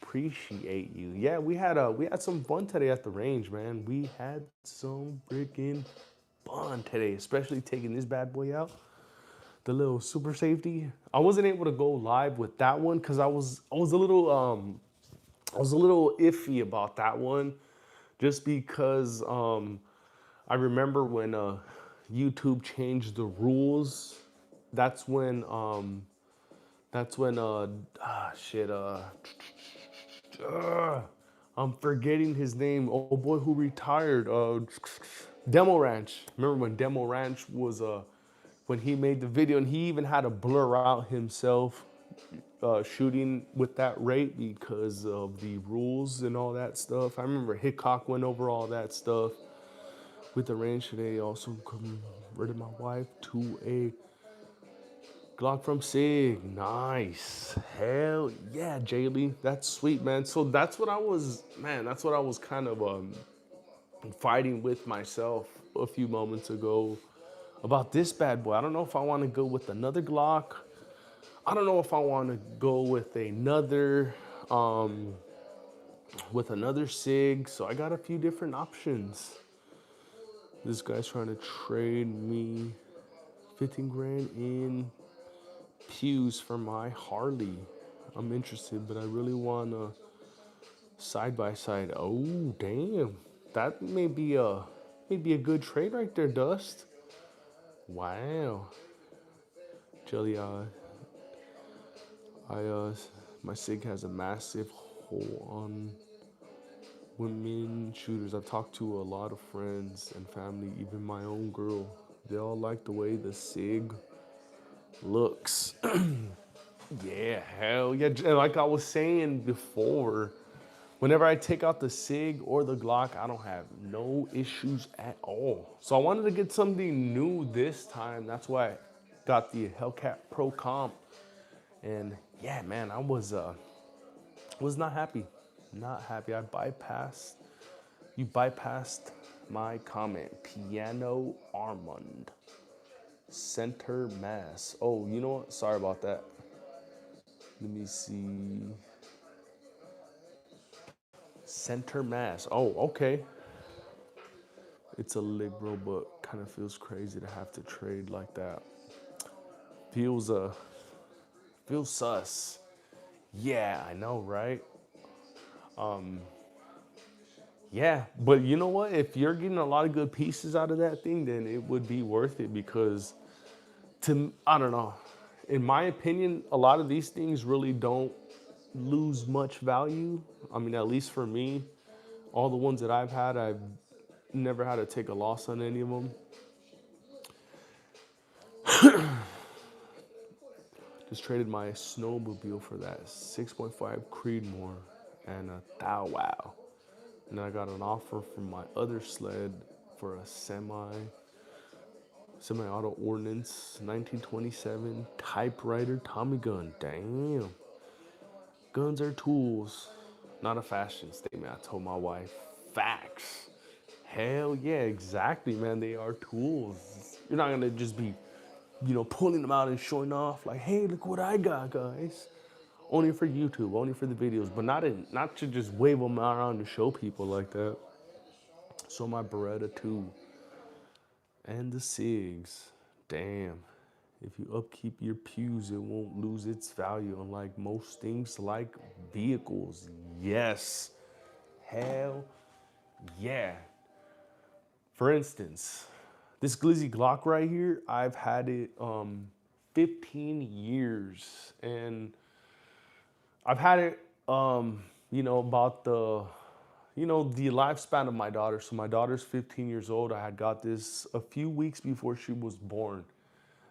Appreciate you. Yeah, we had some fun today at the range, man. We had some freaking fun today, especially taking this bad boy out. The little super safety. I wasn't able to go live with that one because I was a little iffy about that one, just because I remember when YouTube changed the rules. That's when that's when shit I'm forgetting his name. Oh boy, who retired? Demo Ranch. Remember when Demo Ranch was when he made the video, and he even had to blur out himself shooting with that rate because of the rules and all that stuff. I remember Hickok went over all that stuff with the range today. Also converted my wife to a Glock from Sig. Nice. Hell yeah, Jay Lee. That's sweet, man. So that's what I was, kind of fighting with myself a few moments ago about this bad boy. I don't know if I want to go with another Glock. I don't know if I want to go with another Sig. So I got a few different options. This guy's trying to trade me 15 grand in pews for my Harley. I'm interested, but I really wanna Side by side. Oh, damn. That may be a good trade right there, Dust. Wow. Jelly, I my SIG has a massive hole on women shooters. I've talked to a lot of friends and family, even my own girl. They all like the way the SIG looks. Yeah, hell yeah. Like I was saying before, whenever I take out the SIG or the Glock, I don't have no issues at all. So I wanted to get something new this time. That's why I got the Hellcat Pro Comp. And yeah, man, I was not happy. Not happy. You bypassed my comment. Piano Armand. Center mass. Oh, you know what? Sorry about that. Let me see. Center mass. Oh, okay. It's a liberal, but kind of feels crazy to have to trade like that. Feels feels sus. Yeah, I know, right? Yeah, but you know what? If you're getting a lot of good pieces out of that thing, then it would be worth it because I don't know. In my opinion, a lot of these things really don't lose much value. I mean, at least for me, all the ones that I've had, I've never had to take a loss on any of them. Just traded my snowmobile for that 6.5 Creedmoor and a Thou Wow. And then I got an offer from my other sled for a semi-auto ordnance 1927 typewriter Tommy gun. Damn. Guns are tools, not a fashion statement. I told my wife, facts. Hell yeah, exactly, man. They are tools. You're not gonna just be, pulling them out and showing off like, hey, look what I got, guys. Only for YouTube, only for the videos, but not to just wave them around to show people like that. So my Beretta too, and the SIGs. Damn. If you upkeep your pews, it won't lose its value, unlike most things like vehicles. Yes. Hell yeah. For instance, this Glizzy Glock right here, I've had it 15 years. And I've had it, about the lifespan of my daughter. So my daughter's 15 years old. I had got this a few weeks before she was born.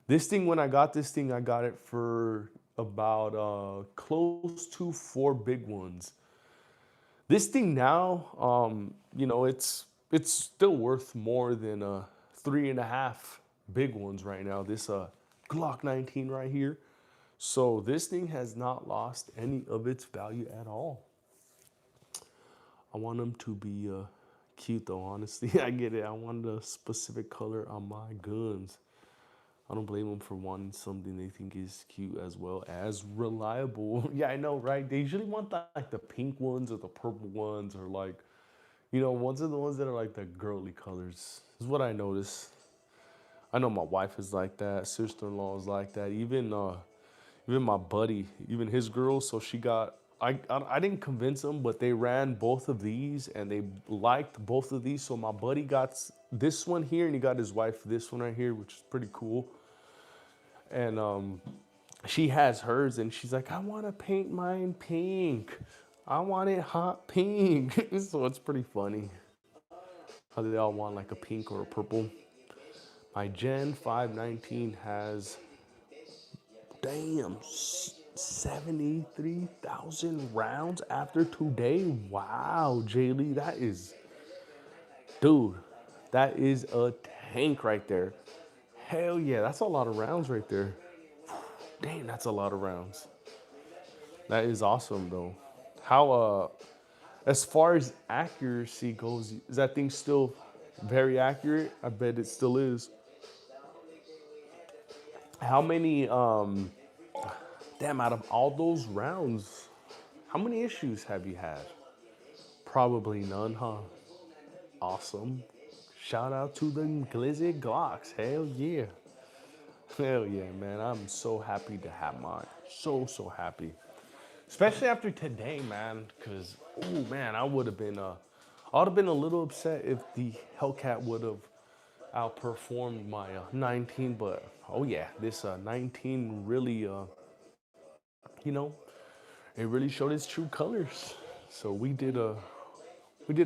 This thing, when I got this thing, I got it for about close to 4 big ones. This thing now, it's still worth more than 3.5 big ones right now. This Glock 19 right here. So this thing has not lost any of its value at all. I want them to be cute though, honestly. I get it. I want a specific color on my guns. I don't blame them for wanting something they think is cute as well as reliable. Yeah, I know, right? They usually want the pink ones or the purple ones or ones of the ones that are like the girly colors. Is what I notice. I know my wife is like that. Sister-in-law is like that. Even my buddy, even his girl. So she got. I didn't convince them, but they ran both of these and they liked both of these. So my buddy got this one here and he got his wife this one right here, which is pretty cool. And she has hers and she's like, I want to paint mine pink. I want it hot pink. So it's pretty funny how they all want like a pink or a purple. My Gen 519 has, damn, 73,000 rounds after today. Wow, Jaylee, dude, that is a tank right there. Hell yeah, that's a lot of rounds right there. Damn, that's a lot of rounds. That is awesome though. How as far as accuracy goes, is that thing still very accurate? I bet it still is. How many damn, out of all those rounds, how many issues have you had? Probably none, huh? Awesome. Shout out to the Glizzy Glocks. Hell yeah. Hell yeah, man. I'm so happy to have mine. So happy. Especially after today, man, because Oh man, I would have been I would have been a little upset if the Hellcat would have outperformed my 19, but oh yeah, this 19 really you know, it really showed its true colors. So we did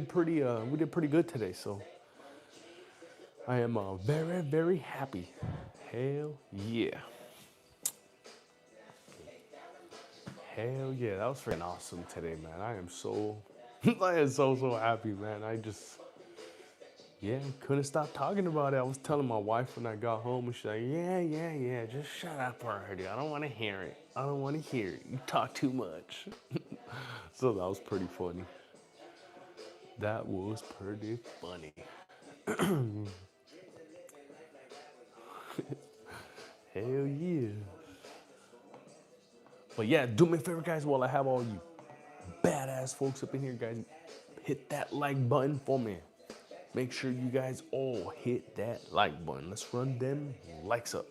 pretty good today. So I am very very happy. Hell yeah. Hell yeah, that was freaking awesome today, man. I am so I am so happy, man. I just yeah, couldn't stop talking about it. I was telling my wife when I got home, and she's like, yeah, just shut up already. I don't want to hear it. I don't want to hear it. You talk too much. So that was pretty funny. That was pretty funny. Hell yeah. But yeah, do me a favor, guys, while I have all you badass folks up in here, guys, hit that like button for me. Make sure you guys all hit that like button. Let's run them likes up.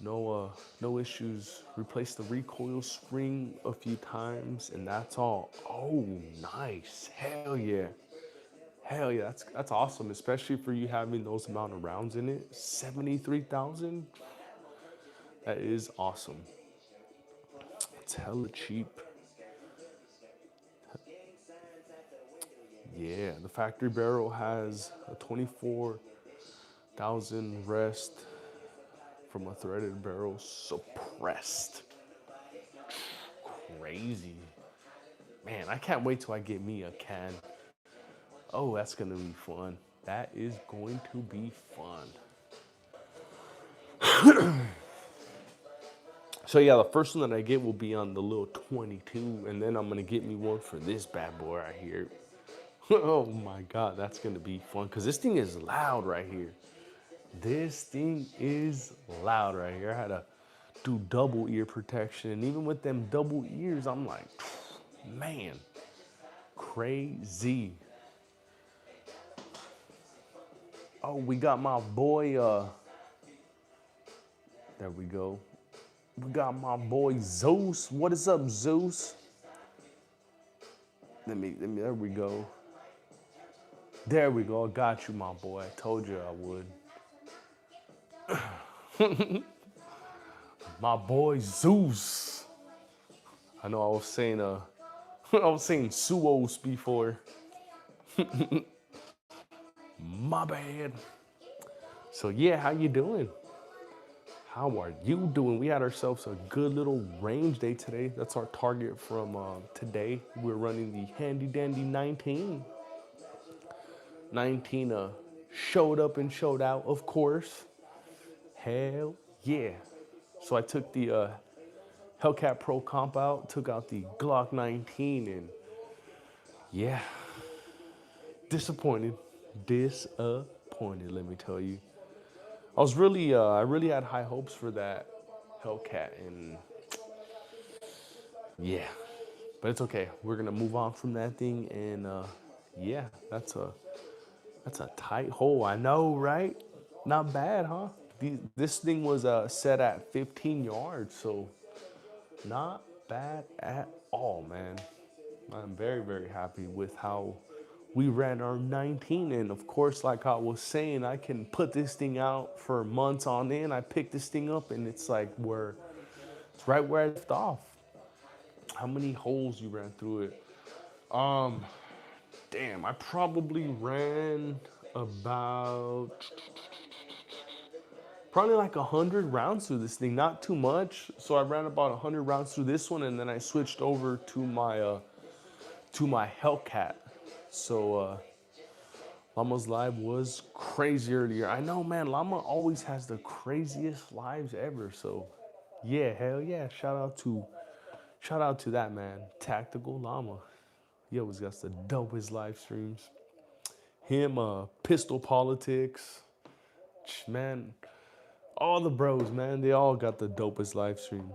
No issues. Replace the recoil spring a few times, and that's all. Oh, nice. Hell yeah. Hell yeah, that's awesome, especially for you having those amount of rounds in it. 73,000. That is awesome. It's hella cheap. Yeah, the factory barrel has a 24,000 rest from a threaded barrel suppressed. Crazy. Man, I can't wait till I get me a can. Oh, that's gonna be fun. That is going to be fun. So yeah, the first one that I get will be on the little 22, and then I'm gonna get me one for this bad boy right here. Oh my God, that's gonna be fun, cause this thing is loud right here. This thing is loud right here. I had to do double ear protection, and even with them double ears, I'm like, man, crazy. Oh, we got my boy, there we go. We got my boy Zeus. What is up, Zeus? There we go. There we go. I got you, my boy. I told you I would. My boy Zeus. I know I was saying I was saying Suos before. My bad. So yeah, how you doing? How are you doing? We had ourselves a good little range day today. That's our target from today. We're running the handy dandy 19. 19 showed up and showed out, of course. Hell yeah. So I took the Hellcat Pro comp out, took out the Glock 19, and yeah, disappointed. Disappointed, let me tell you. I really had high hopes for that Hellcat, and yeah, but it's okay. We're gonna move on from that thing, and yeah, that's a tight hole. I know, right? Not bad, huh? This thing was set at 15 yards, so not bad at all, man. I'm very, very happy with how we ran our 19. And of course, like I was saying, I can put this thing out for months on end. I picked this thing up and it's like it's right where I left off. How many holes you ran through it? Um, Damn, I probably ran about probably like 100 rounds through this thing, not too much. So I ran about 100 rounds through this one, and then I switched over to my Hellcat. So Llama's live was crazy earlier. I know, man. Llama always has the craziest lives ever. So yeah, hell yeah. Shout out to that man, Tactical Llama. He always got the dopest live streams. Him, Pistol Politics, man. All the bros, man, they all got the dopest live streams.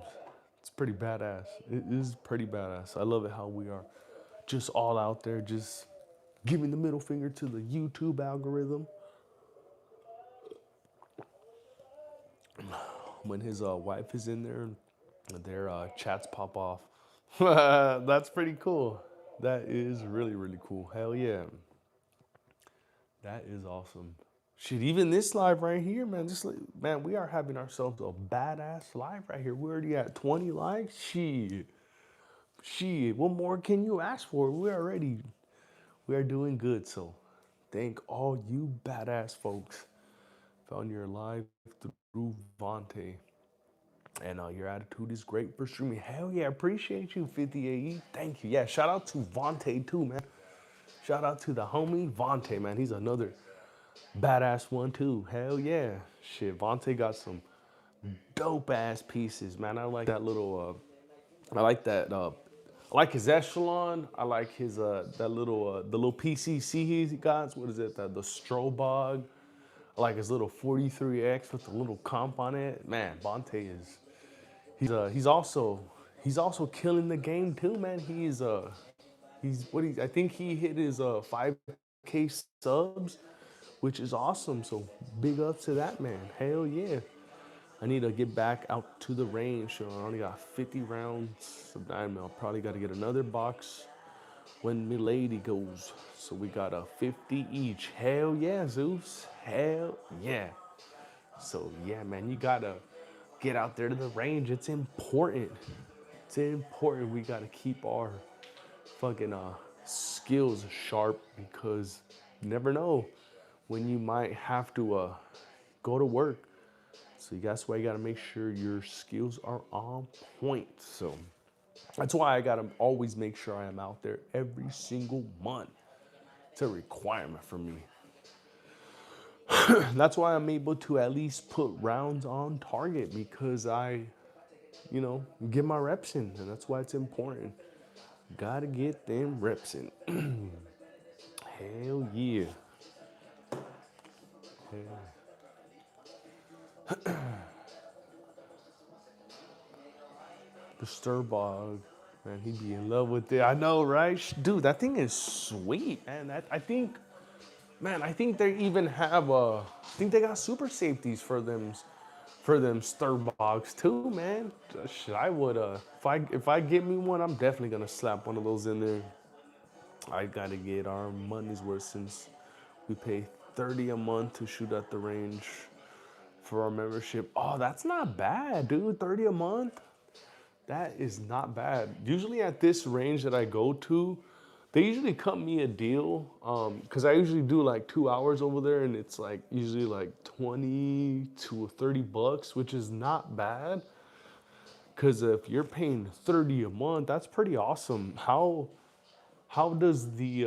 It's pretty badass. It is pretty badass. I love it how we are just all out there, just giving the middle finger to the YouTube algorithm. When his wife is in there, their chats pop off. That's pretty cool. That is really, really cool. Hell yeah. That is awesome. Shit, even this live right here, man. Just like, man, we are having ourselves a badass live right here. We're already at 20 likes. Shit. What more can you ask for? We are doing good. So, thank all you badass folks found your live through Vontae. And your attitude is great for streaming. Hell yeah, appreciate you, 50AE. Thank you. Yeah, shout out to Vontae too, man. Shout out to the homie Vontae, man. He's another badass one too. Hell yeah. Shit, Vontae got some dope ass pieces, man. I like that little I like that I like his echelon. I like his that little the little PCC he got. What is it? The Strobog. I like his little 43X with the little comp on it. Man, Vontae is he's also killing the game too, man. He's what he I think he hit his 5K subs, which is awesome. So big up to that man. Hell yeah. I need to get back out to the range. So I only got 50 rounds of diamond. I'll probably got to get another box when Milady goes. So we got a 50 each. Hell yeah, Zeus. Hell yeah. So yeah, man, you gotta get out there to the range. It's important. It's important. We gotta keep our fucking skills sharp because you never know when you might have to go to work. So that's why you gotta make sure your skills are on point. So that's why I gotta always make sure I am out there every single month. It's a requirement for me. That's why I'm able to at least put rounds on target because get my reps in, and that's why it's important. Gotta get them reps in. Hell yeah. Hell. The Sturbog, man, he'd be in love with it. I know, right? Dude, that thing is sweet, man. I think they even have I think they got super safeties for them Sturbogs too, man. Shit, I would if I get me one, I'm definitely gonna slap one of those in there. I gotta get our money's worth since we pay 30 a month to shoot at the range for our membership. Oh, that's not bad, dude. 30 a month. That is not bad. Usually at this range that I go to, they usually cut me a deal because I usually do like 2 hours over there, and it's like usually like 20 to 30 bucks, which is not bad. Because if you're paying 30 a month, that's pretty awesome. How does the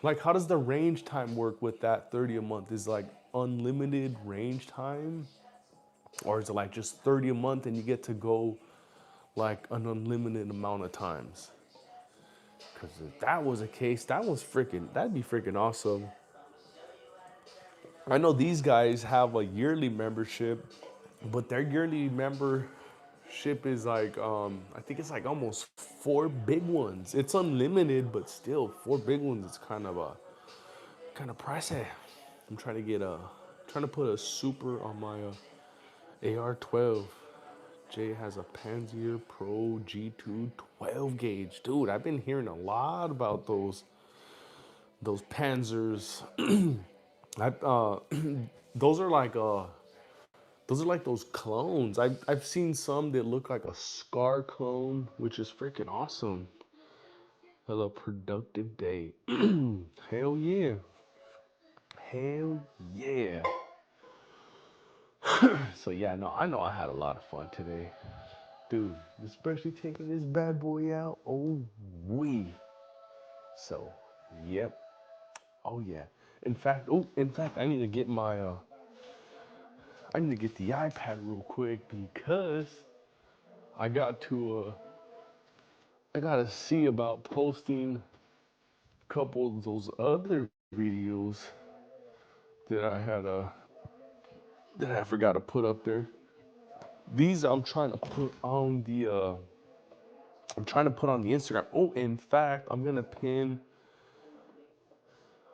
how does the range time work with that 30 a month? Is like unlimited range time, or is it like just 30 a month and you get to go like an unlimited amount of times? Because if that was a case, that'd be freaking awesome. I know these guys have a yearly membership, but their yearly membership is like, I think it's like almost four big ones. It's unlimited, but still four big ones. It's kind of pricey. I'm trying to put a super on my AR-12. Jay has a Panzer Pro G2 12 gauge. Dude, I've been hearing a lot about those Panzers. I, those are like those clones. I've seen some that look like a Scar clone, which is freaking awesome. Hello, productive day. Hell yeah. Hell yeah. So yeah, no, I know I had a lot of fun today. Dude, especially taking this bad boy out. Oh we. So, yep. Oh yeah. In fact, I need to get the iPad real quick because I got to I gotta see about posting a couple of those other videos that I forgot to put up there. These I'm trying to put on the Instagram. Oh, in fact, I'm gonna pin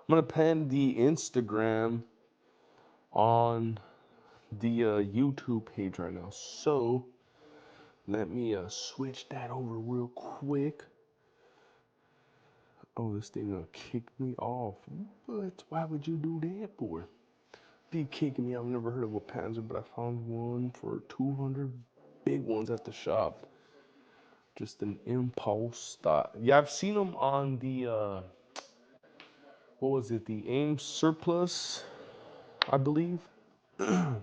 the Instagram on the YouTube page right now. So let me switch that over real quick. Oh, this thing kicked me off. But why would you do that for? Be kicking me. I've never heard of a Panzer, but I found one for 200 big ones at the shop. Just an impulse thought. Yeah, I've seen them on the what was it? The AIM surplus, I believe. Let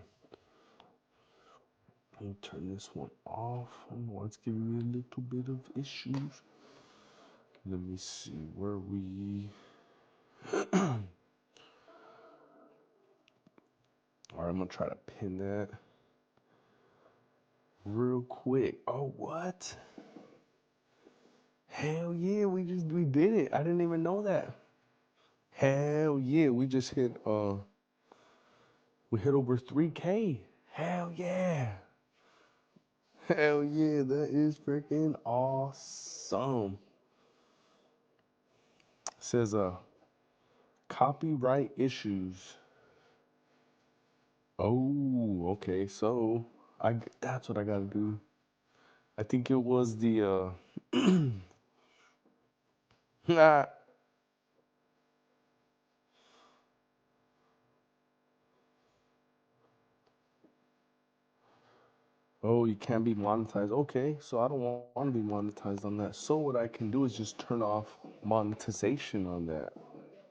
me turn this one off. Oh, it's giving me a little bit of issues. Let me see where we. All right, I'm gonna try to pin that real quick. Oh, what? Hell yeah, we did it. I didn't even know that. Hell yeah, we hit over 3K. Hell yeah. Hell yeah, that is freaking awesome. It says copyright issues. Oh, okay. So that's what I gotta do. I think it was the nah. Oh, you can't be monetized. Okay, so I don't want to be monetized on that. So what I can do is just turn off monetization on that.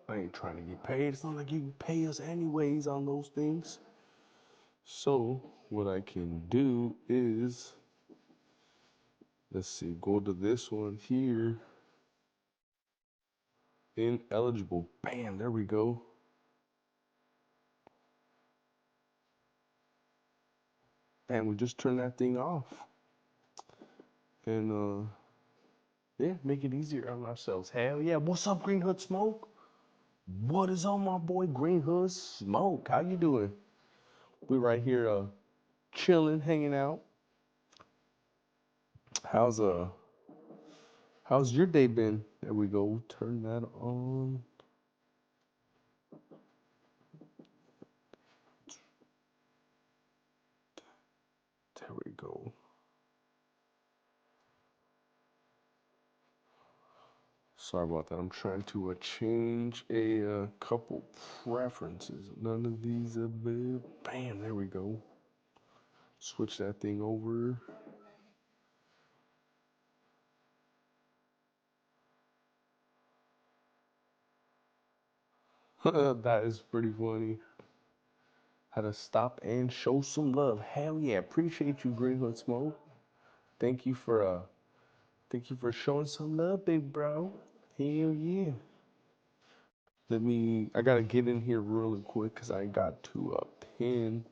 I ain't trying to get paid. It's not like you can pay us anyways on those things. So what I can do is, let's see, go to this one here. Ineligible. Bam, there we go. Bam, we just turned that thing off. And yeah, make it easier on ourselves. Hell yeah. What's up, Green Hood Smoke? What is on, my boy Green Hood Smoke? How you doing? We right here chilling, hanging out. How's how's your day been? There we go. Turn that on. There we go. Sorry about that. I'm trying to change a couple preferences. None of these are bad. Bam, there we go. Switch that thing over. That is pretty funny. How to stop and show some love. Hell yeah. Appreciate you, Green Hood Smoke. Thank you for showing some love, big bro. Hell yeah. I gotta get in here really quick because I got to pin.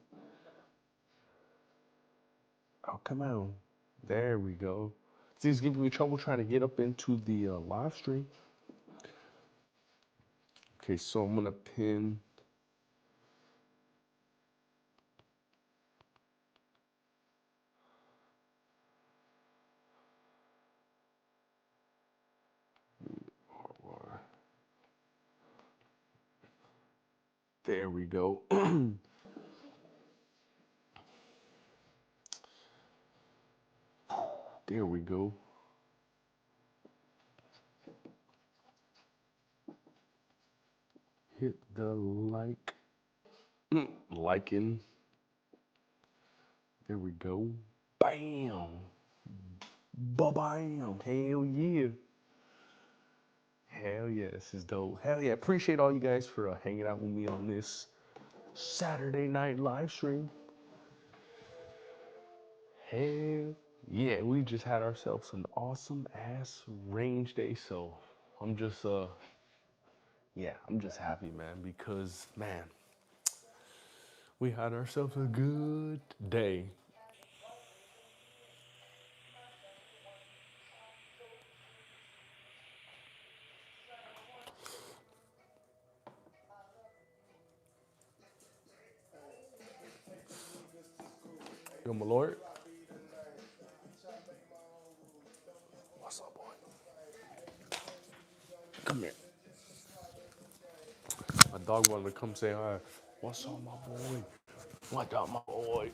Oh, come on. There we go. See, it's giving me trouble trying to get up into the live stream. Okay, so I'm gonna pin. There we go. There we go. Hit the like. Liking. There we go. Bam. Ba-bam. Hell yeah. Hell yeah, this is dope. Hell yeah, appreciate all you guys for hanging out with me on this Saturday night live stream. Hell yeah, we just had ourselves an awesome ass range day. So I'm just yeah, I'm just happy, man, because man, we had ourselves a good day. Yo, my lord. What's up, boy? Come here. My dog wanted to come say hi. What's up, my boy? What up, my boy?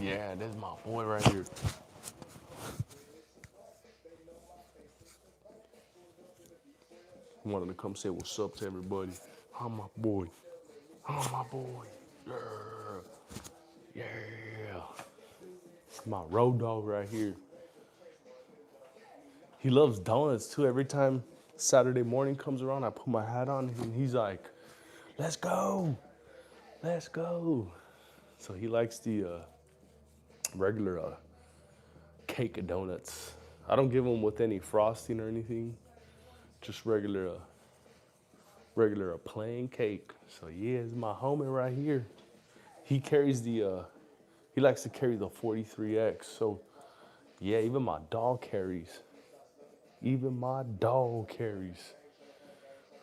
Yeah, this is my boy right here. Wanted to come say what's up to everybody. How my boy? How my boy? Yeah. Yeah. My road dog right here. He loves donuts too. Every time Saturday morning comes around, I put my hat on and he's like, let's go. Let's go. So he likes the regular cake of donuts. I don't give him with any frosting or anything. Just regular plain cake. So yeah, it's my homie right here. He carries he likes to carry the 43X. So yeah, even my dog carries. Even my dog carries.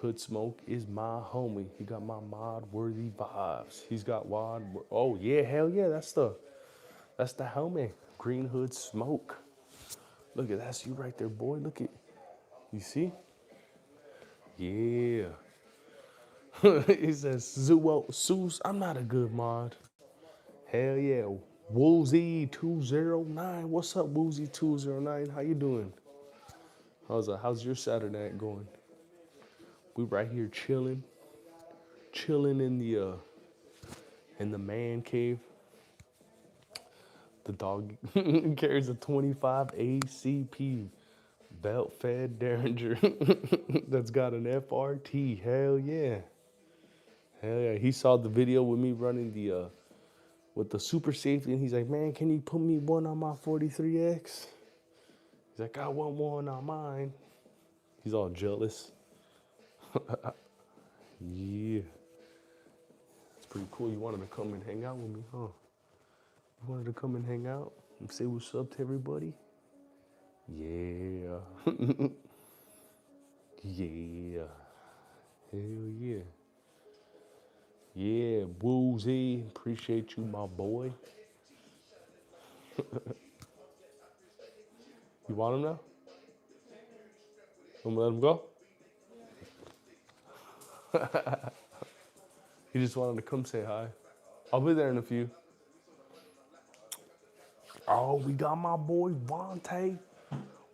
Hood Smoke is my homie. He got my mod worthy vibes. He's got wad. Oh yeah, hell yeah, that's the homie. Green Hood Smoke. Look at that's you right there, boy. Look at you see? Yeah. He says Zuo Zeus. I'm not a good mod. Hell yeah. Woozy209. What's up, Woozy209? How you doing? How's your Saturday night going? We right here chilling in the man cave. The dog carries a 25 ACP belt-fed Derringer that's got an FRT. Hell yeah. Hell yeah. He saw the video with me running the with the super safety, and he's like, man, can you put me one on my 43X? He's like, I want one on mine. He's all jealous. Yeah. It's pretty cool. You wanted to come and hang out with me, huh? You wanted to come and hang out and say what's up to everybody? Yeah. Yeah. Hell yeah. Yeah, Woozy. Appreciate you, my boy. You want him now? Want me to let him go? He just wanted to come say hi. I'll be there in a few. Oh, we got my boy Vontae.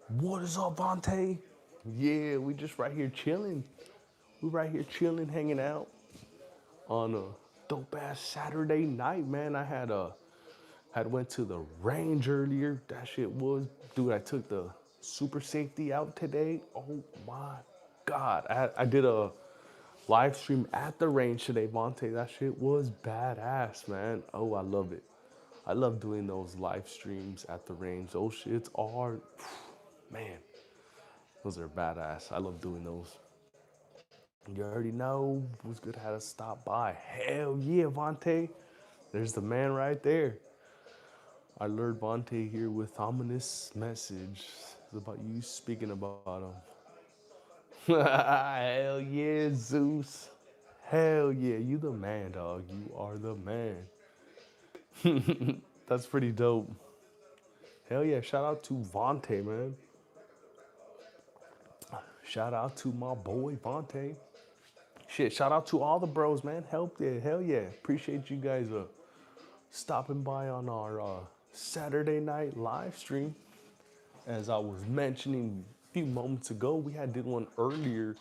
What is up, Vontae? Yeah, we just right here chilling. We right here chilling, hanging out on a dope ass Saturday night, man. I had went to the range earlier. That shit was, dude. I took the super safety out today. Oh my god, I did a live stream at the range today, Vontae. That shit was badass, man. Oh, I love it. I love doing those live streams at the range. Those shits are, man, those are badass. I love doing those. You already know who's good how to stop by. Hell yeah, Vontae. There's the man right there. I lured Vontae here with ominous message. It's about you speaking about him. Hell yeah, Zeus. Hell yeah, you the man, dog. You are the man. That's pretty dope. Hell yeah, shout out to Vontae, man. Shout out to my boy Vontae. Shit, shout out to all the bros, man. Hell yeah. Appreciate you guys stopping by on our Saturday night live stream. As I was mentioning a few moments ago, we had did one earlier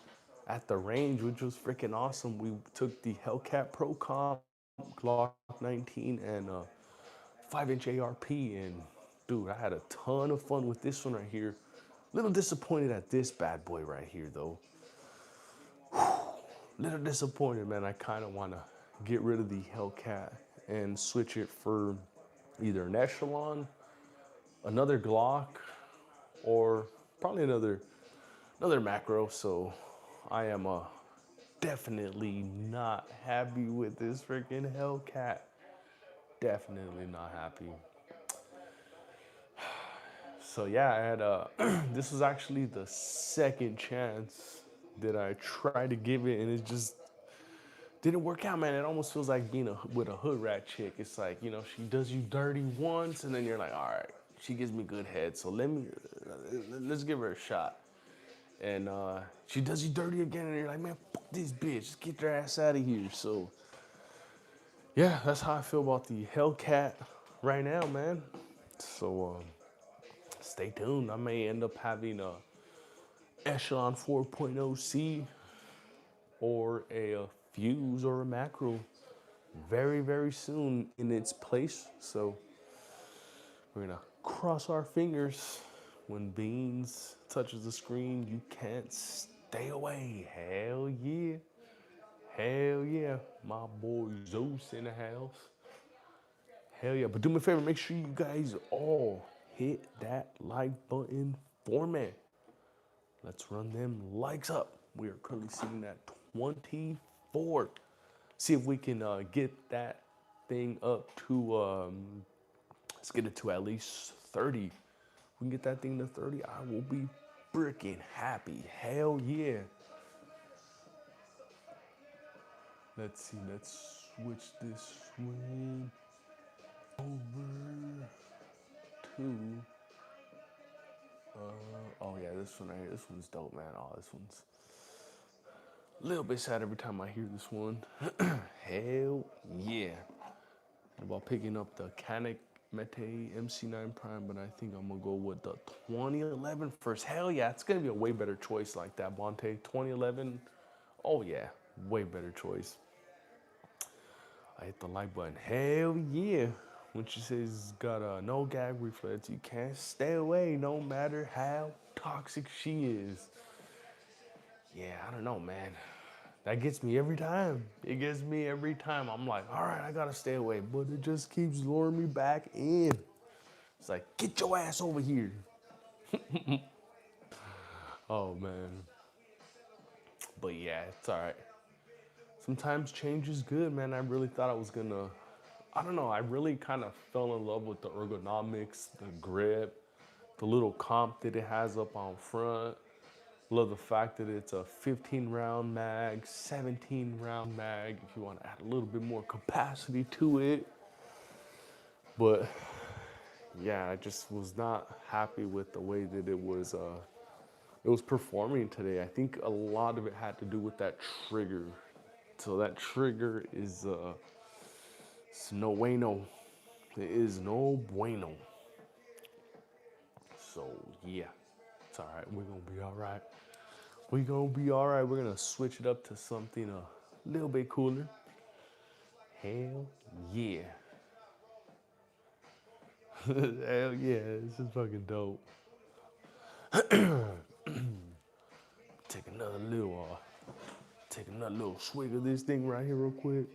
at the range, which was freaking awesome. We took the Hellcat Pro Comp, Glock 19, and 5-inch ARP, and dude, I had a ton of fun with this one right here. Little disappointed at this bad boy right here, though. Little disappointed, man. I kind of want to get rid of the Hellcat and switch it for either an Echelon, another Glock, or probably another macro. So I am definitely not happy with this freaking Hellcat. Definitely not happy. So yeah, I had this was actually the second chance that I tried to give it, and it just didn't work out, man. It almost feels like being with a hood rat chick. It's like, you know, she does you dirty once, and then you're like, all right, she gives me good head, so let's give her a shot. And she does you dirty again, and you're like, man, fuck this bitch, just get your ass out of here. So yeah, that's how I feel about the Hellcat right now, man. So stay tuned. I may end up having a Echelon 4.0C or a fuse or a macro very, very soon in its place. So we're gonna cross our fingers. When Beans touches the screen, you can't stay away. Hell yeah. Hell yeah. My boy Zeus in the house. Hell yeah. But do me a favor, make sure you guys all hit that like button for me. Let's run them likes up. We are currently sitting at 24. See if we can get that thing up to, let's get it to at least 30. If we can get that thing to 30, I will be freaking happy. Hell yeah. Let's see, let's switch this one over to, oh yeah, this one right here. This one's dope, man. Oh, this one's a little bit sad every time I hear this one. Hell yeah. About picking up the Canik Mete MC9 Prime, but I think I'm gonna go with the 2011 first. Hell yeah, it's gonna be a way better choice like that, Bonte. 2011, oh yeah, way better choice. I hit the like button. Hell yeah. When she says got a no gag reflex, you can't stay away no matter how toxic she is. Yeah, I don't know, man. That gets me every time. It gets me every time. I'm like, all right, I gotta stay away, but it just keeps luring me back in. It's like, get your ass over here. Oh man. But yeah, it's all right. Sometimes change is good, man. I really thought I was gonna, I don't know, I really kind of fell in love with the ergonomics, the grip, the little comp that it has up on front. Love the fact that it's a 15 round mag, 17 round mag, if you want to add a little bit more capacity to it. But yeah, I just was not happy with the way that it was performing today. I think a lot of it had to do with that trigger. So that trigger is it's no bueno. It is no bueno. So yeah, it's all right. We're gonna be all right. We're gonna be all right. We're gonna switch it up to something a little bit cooler. Hell yeah. Hell yeah, this is fucking dope. Take another little swig of this thing right here real quick.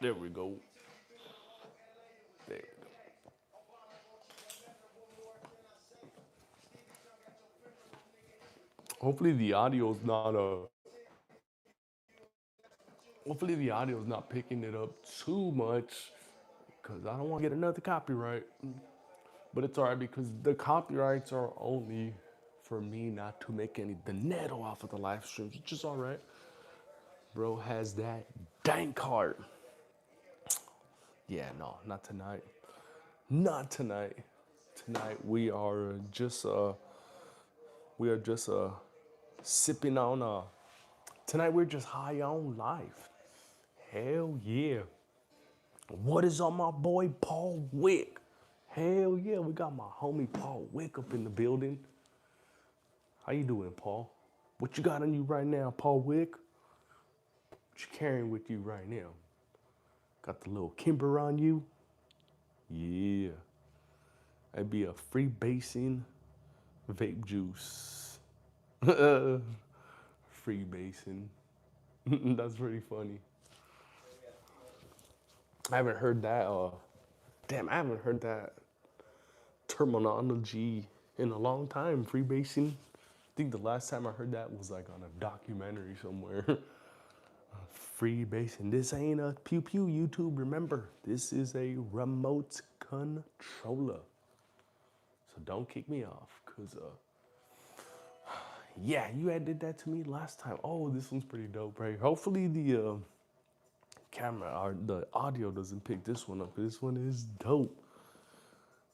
There we go. There. Hopefully the audio's not hopefully the audio's not picking it up too much, because I don't want to get another copyright. But it's all right because the copyrights are only for me not to make any dinero off of the live streams, which is all right. Bro has that dank heart. Yeah, no, not tonight. Not tonight. Tonight we are just sipping on tonight we're just high on life. Hell yeah. What is on my boy Paul Wick? Hell yeah, we got my homie Paul Wick up in the building. How you doing, Paul? What you got on you right now, Paul Wick? What you carrying with you right now? Got the little Kimber on you? Yeah. That'd be a free basing vape juice. Free basing. That's pretty funny. I haven't heard that damn, I haven't heard that terminology in a long time. Freebasing. I think the last time I heard that was like on a documentary somewhere. Freebasing. This ain't a pew pew YouTube. Remember, this is a remote controller. So don't kick me off, cause yeah, you had did that to me last time. Oh, this one's pretty dope, right? Hopefully the camera or the audio doesn't pick this one up. This one is dope.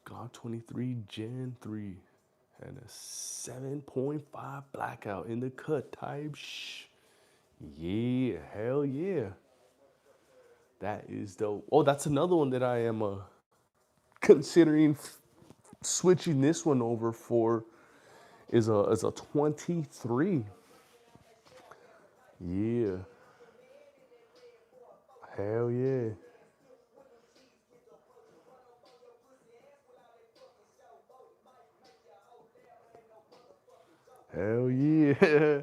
Glock 23 Gen 3 and a 7.5 blackout in the cut type. Yeah, hell yeah. That is dope. Oh, that's another one that I am considering switching this one over for is a 23. Yeah. Hell yeah. Hell yeah.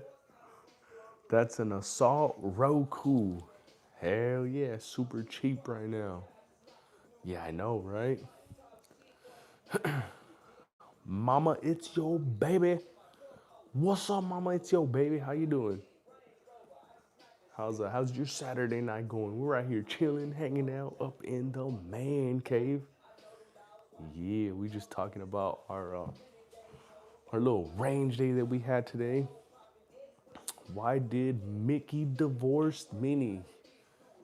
That's an Assault Roku. Hell yeah, super cheap right now. Yeah, I know, right? Mama, it's your baby. What's up, mama? It's your baby. How you doing? How's your Saturday night going? We're right here chilling, hanging out up in the man cave. Yeah, we just talking about our little range day that we had today. Why did Mickey divorce Minnie?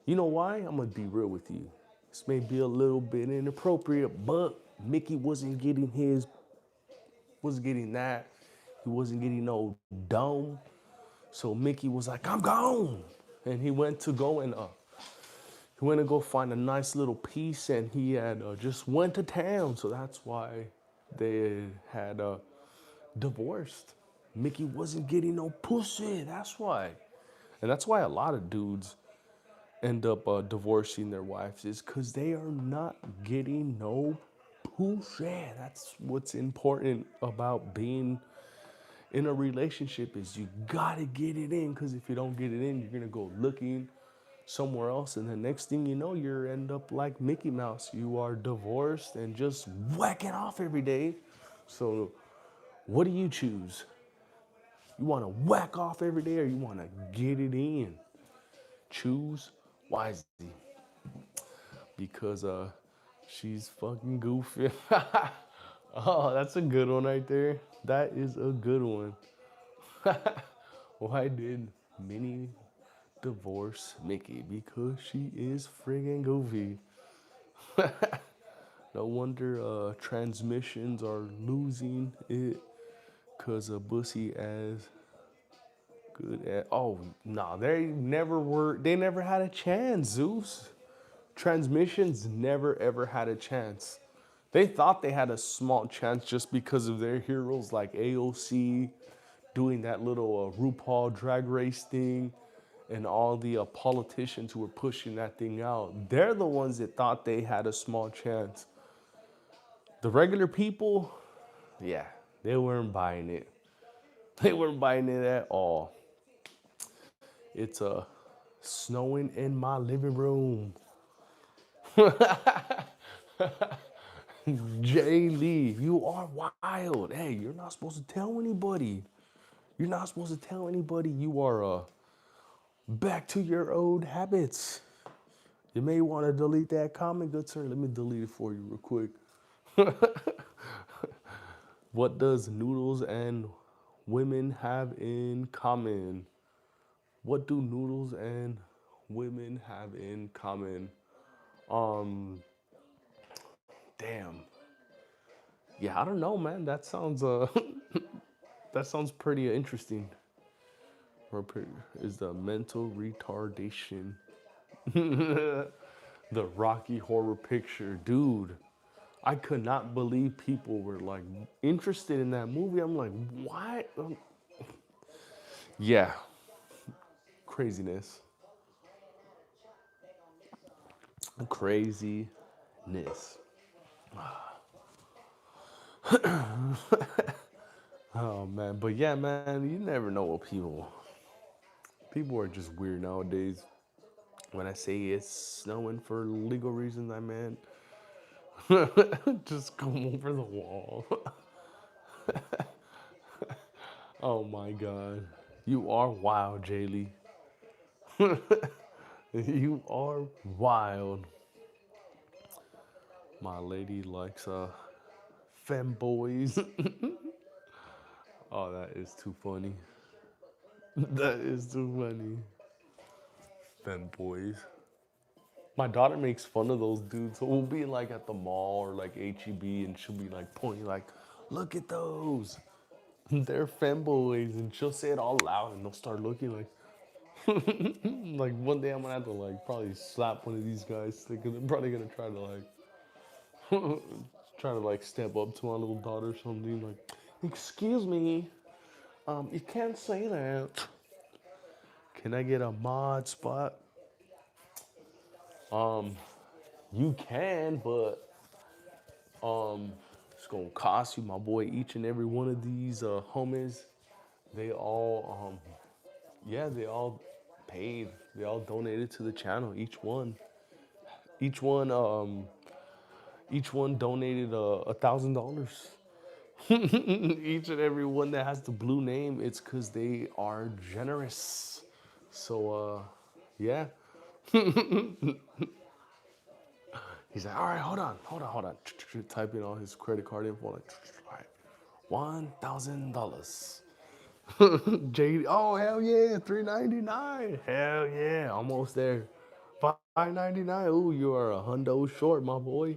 You know why? I'm gonna be real with you. This may be a little bit inappropriate, but Mickey wasn't getting that. He wasn't getting no dome. So Mickey was like, I'm gone. And he went to go find a nice little piece, and he had just went to town. So that's why they had divorced. Mickey wasn't getting no pussy. That's why. And that's why a lot of dudes end up divorcing their wives is because they are not getting no pussy. That's what's important about being in a relationship is you gotta get it in, because if you don't get it in, you're gonna go looking somewhere else, and the next thing you know, you end up like Mickey Mouse. You are divorced and just whacking off every day. So what do you choose? You want to whack off every day, or you want to get it in? Choose wisely, because she's fucking goofy. Oh, that's a good one right there. That is a good one. Why did Minnie divorce Mickey? Because she is friggin' goofy. No wonder transmissions are losing it, because a Bussy as good at. Oh, nah, they never had a chance, Zeus. Transmissions never ever had a chance. They thought they had a small chance just because of their heroes like AOC doing that little RuPaul drag race thing, and all the politicians who were pushing that thing out. They're the ones that thought they had a small chance. The regular people, yeah, they weren't buying it. They weren't buying it at all. It's snowing in my living room. Jay Lee, you are wild. Hey, you're not supposed to tell anybody. You're not supposed to tell anybody you are back to your old habits. You may want to delete that comment, good sir. Let me delete it for you real quick. What does noodles and women have in common? What do noodles and women have in common? Um, damn. Yeah, I don't know, man. That sounds that sounds pretty interesting. Is the mental retardation the Rocky Horror Picture, dude? I could not believe people were like interested in that movie. I'm like, what? Yeah, craziness, craziness. Oh man, but yeah, man, you never know what people are just weird nowadays. When I say it's snowing for legal reasons, I meant just come over the wall. Oh my god, you are wild, Jaylee. You are wild. My lady likes femboys. Oh, that is too funny. That is too funny. Femboys. My daughter makes fun of those dudes. So we'll be like at the mall or like HEB, and she'll be like pointing like, look at those. They're femboys, and she'll say it all loud, and they'll start looking like. Like one day I'm gonna have to like probably slap one of these guys. They're probably gonna try to like try to like step up to my little daughter or something. Like, excuse me, you can't say that. Can I get a mod spot? You can, but it's gonna cost you, my boy. Each and every one of these homies, they all yeah, they all paid. They all donated to the channel. Each one, each one donated $1,000. Each and every one that has the blue name, it's because they are generous. So, yeah. He's like, all right, hold on. Typing all his credit card info. Like, all right, $1,000. JD, oh hell yeah, $399. Hell yeah, almost there. $599. Ooh, you are a hundo short, my boy.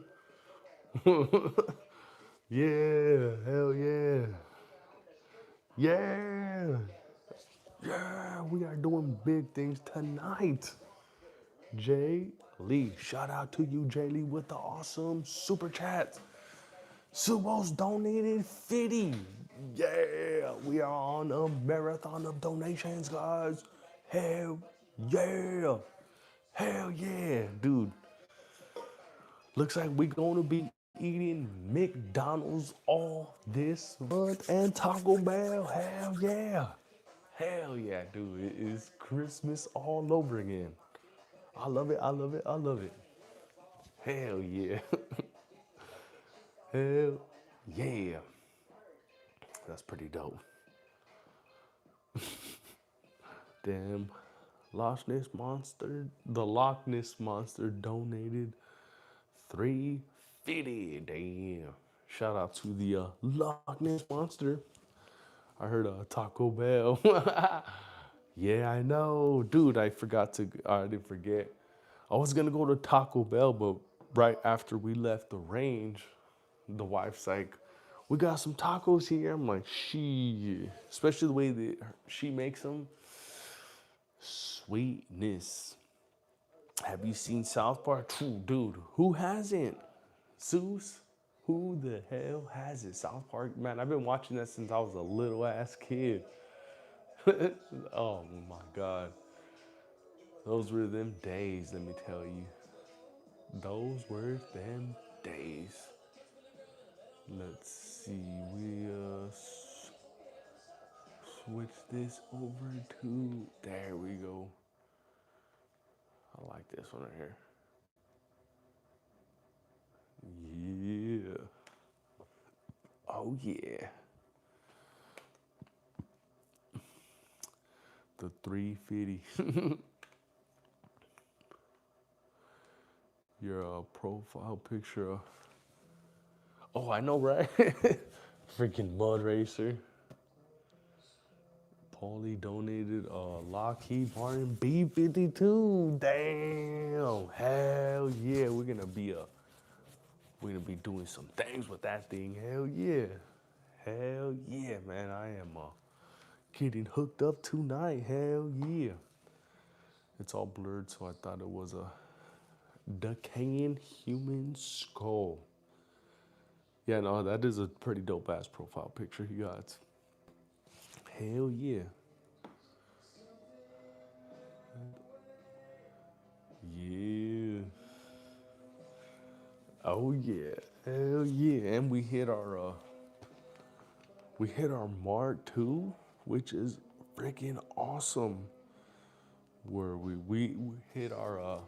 Yeah, hell yeah. Yeah. Yeah, we are doing big things tonight. Jay Lee, shout out to you, Jay Lee, with the awesome super chat. Subos donated 50. Yeah, we are on a marathon of donations, guys. Hell yeah. Hell yeah, dude. Looks like we're gonna be eating McDonald's all this month and Taco Bell. Hell yeah. Hell yeah, dude. It is Christmas all over again. I love it. I love it. I love it. Hell yeah. Hell yeah. That's pretty dope. Damn. The Loch Ness Monster donated 350. Damn. Shout out to the Loch Ness Monster. I heard Taco Bell. Yeah, I know. Dude, I didn't forget. I was gonna go to Taco Bell, but right after we left the range, the wife's like, we got some tacos here. I'm like, she, especially the way that she makes them, sweetness. Have you seen South Park? Dude, who hasn't? Zeus? Who the hell has it? South Park, man, I've been watching that since I was a little ass kid. Oh my God. Those were them days, let me tell you. Those were them days. Let's see, we switch this over to, there we go. I like this one right here. Yeah. Oh yeah. The 350. Your profile picture. Oh, I know, right? Freaking Mud Racer. Paulie donated Lockheed Martin B-52. Damn. Hell yeah. We're gonna be doing some things with that thing. Hell yeah. Hell yeah, man. I am getting hooked up tonight. Hell yeah. It's all blurred, so I thought it was a decaying human skull. Yeah, no, that is a pretty dope ass profile picture he got. Hell yeah. Yeah. Oh yeah. Hell yeah. And we hit our mark too, which is freaking awesome. Where we hit our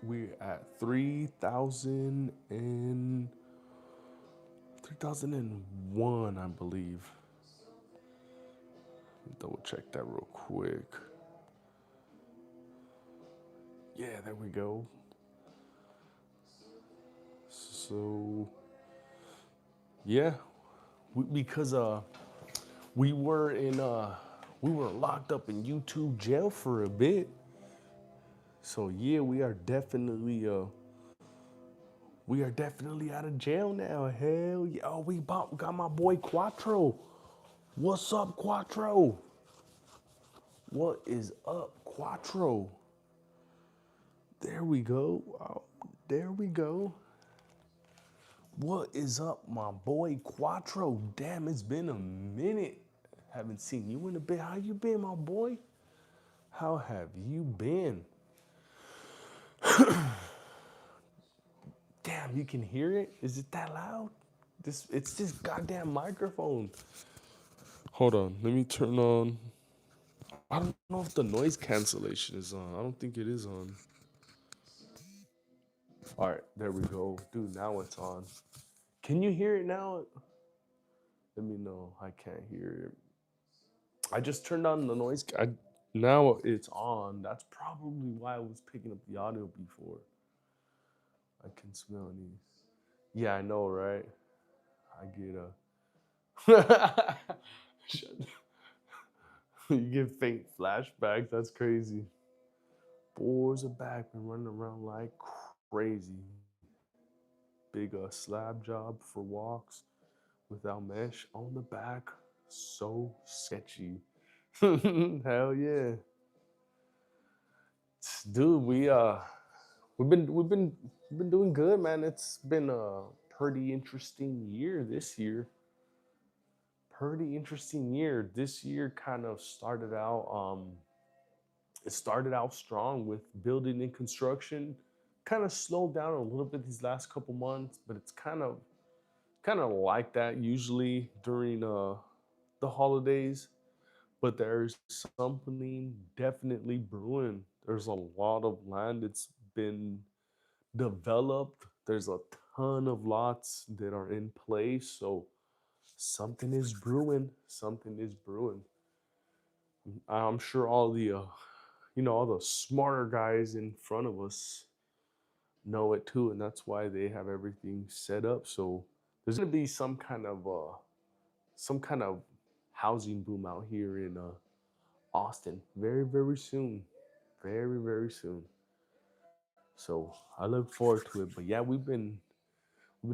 we're at 3001, I believe. Double check that real quick. Yeah, there we go. So yeah, because we were in we were locked up in YouTube jail for a bit. So yeah, we are definitely out of jail now. Hell yeah. Oh, got my boy Quattro. What's up, Quattro? What is up, Quattro? There we go. There we go. What is up, my boy Quattro? Damn, it's been a minute. Haven't seen you in a bit. How you been, my boy? How have you been? Damn, you can hear it? Is it that loud? It's this goddamn microphone. Hold on, let me turn on. I don't know if the noise cancellation is on. I don't think it is on. All right, there we go. Dude, now it's on. Can you hear it now? Let me know. I can't hear it. I just turned on the noise. Now it's on. That's probably why I was picking up the audio before. I can smell these. Yeah, I know, right? I get a. You get faint flashbacks. That's crazy. Boys are back and running around like crazy. Big slab job for walks without mesh on the back. So sketchy. Hell yeah. Dude, we've been doing good, man. It's been a pretty interesting year this year. Pretty interesting year. This year kind of started out it started out strong with building and construction. Kind of slowed down a little bit these last couple months, but it's kind of like that usually during the holidays. But there's something definitely brewing. There's a lot of land that's been developed. There's a ton of lots that are in place. So something is brewing. Something is brewing. I'm sure all the all the smarter guys in front of us know it too, and that's why they have everything set up. So there's gonna be some kind of housing boom out here in Austin very very soon, very soon. So I look forward to it. But yeah, we've been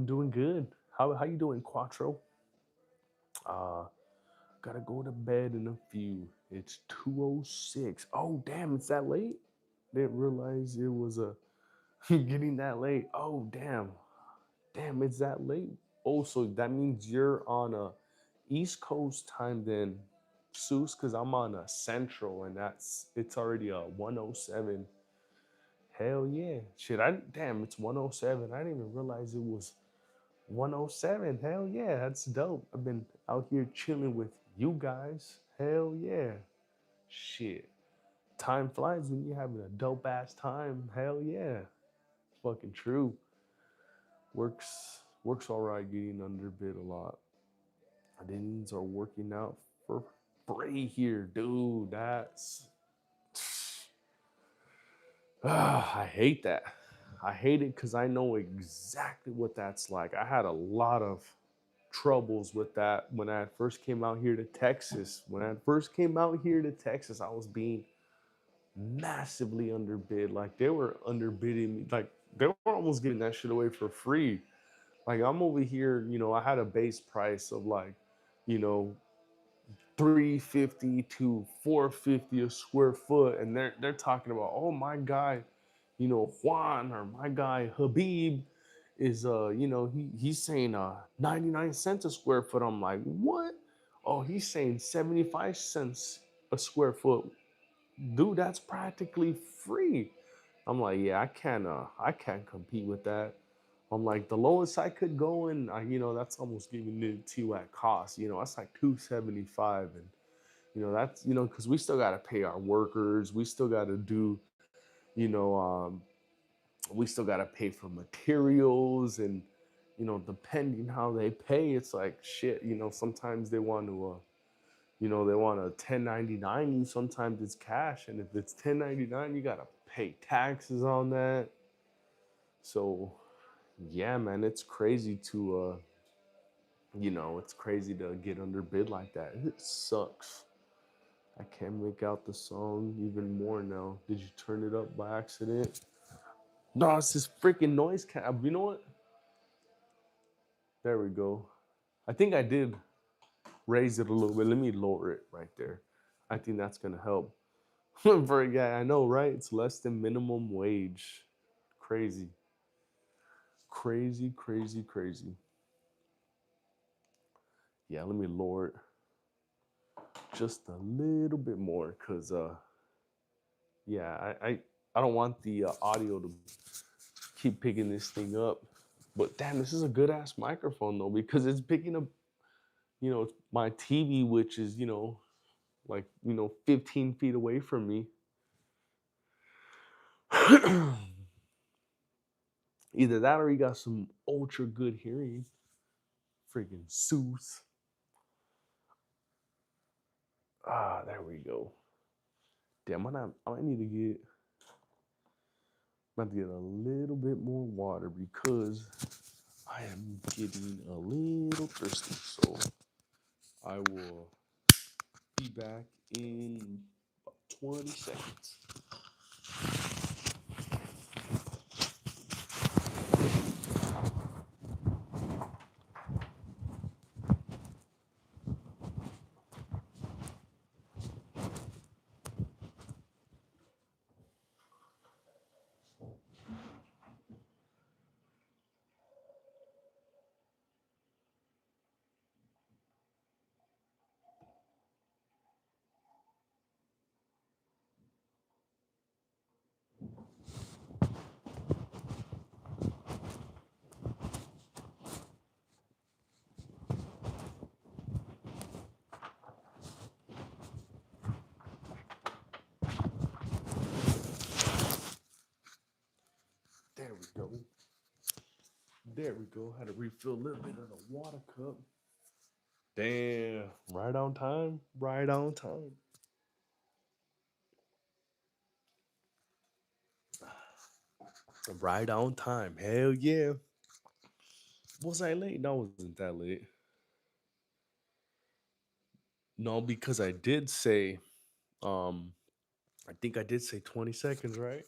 doing good. How you doing, Quattro? Uh, gotta go to bed in a few. It's 2:06. Oh damn, it's that late. Didn't realize it was getting that late. Oh damn, it's that late. Oh, so that means you're on a East Coast time then, Seuss, because I'm on a Central, and it's already a 1:07. Hell yeah. Shit, damn, it's 1:07. I didn't even realize it was 1:07. Hell yeah, that's dope. I've been out here chilling with you guys. Hell yeah. Shit. Time flies when you're having a dope ass time. Hell yeah. Fucking true. Works all right getting underbid a lot. Identities are working out for free here, dude. That's I hate that. I hate it because I know exactly what that's like. I had a lot of troubles with that when I first came out here to Texas. When I first came out here to Texas, I was being massively underbid. Like they were underbidding me. Like they were almost giving that shit away for free. Like I'm over here, I had a base price of like, you know, 350 to 450 a square foot, and they're talking about, oh, my guy, Juan, or my guy Habib is he's saying 99 cents a square foot. I'm like, what? Oh, he's saying 75 cents a square foot. Dude, that's practically free. I'm like, yeah, I can't compete with that. I'm like, the lowest I could go in, that's almost giving it to you at cost. That's like 275, and that's because we still got to pay our workers. We still got to do, you know, we still got to pay for materials, and depending how they pay, it's like shit. Sometimes they want to, they want a 1099 you. Sometimes it's cash, and if it's 1099, you got to pay taxes on that. So yeah, man, it's crazy to it's crazy to get underbid like that. It sucks. I can't make out the song even more now. Did you turn it up by accident? No, it's this freaking noise cap. You know what? There we go. I think I did raise it a little bit. Let me lower it right there. I think that's gonna help. For a guy, I know, right? It's less than minimum wage. Crazy, crazy, crazy, crazy. Yeah, let me lower it just a little bit more, cause yeah, I don't want the audio to keep picking this thing up. But damn, this is a good ass microphone though, because it's picking up, my TV, which is, like, 15 feet away from me. Either that or you got some ultra good hearing. Freaking Seuss. Ah, there we go. Damn, I might need to get, about to get a little bit more water because I am getting a little thirsty. So I will be back in about 20 seconds. There we go. There we go. Had to refill a little bit of the water cup. Damn. Right on time. Right on time. Right on time. Hell yeah. Was I late? No, I wasn't that late. No, because I did say, um, I think I did say 20 seconds, right?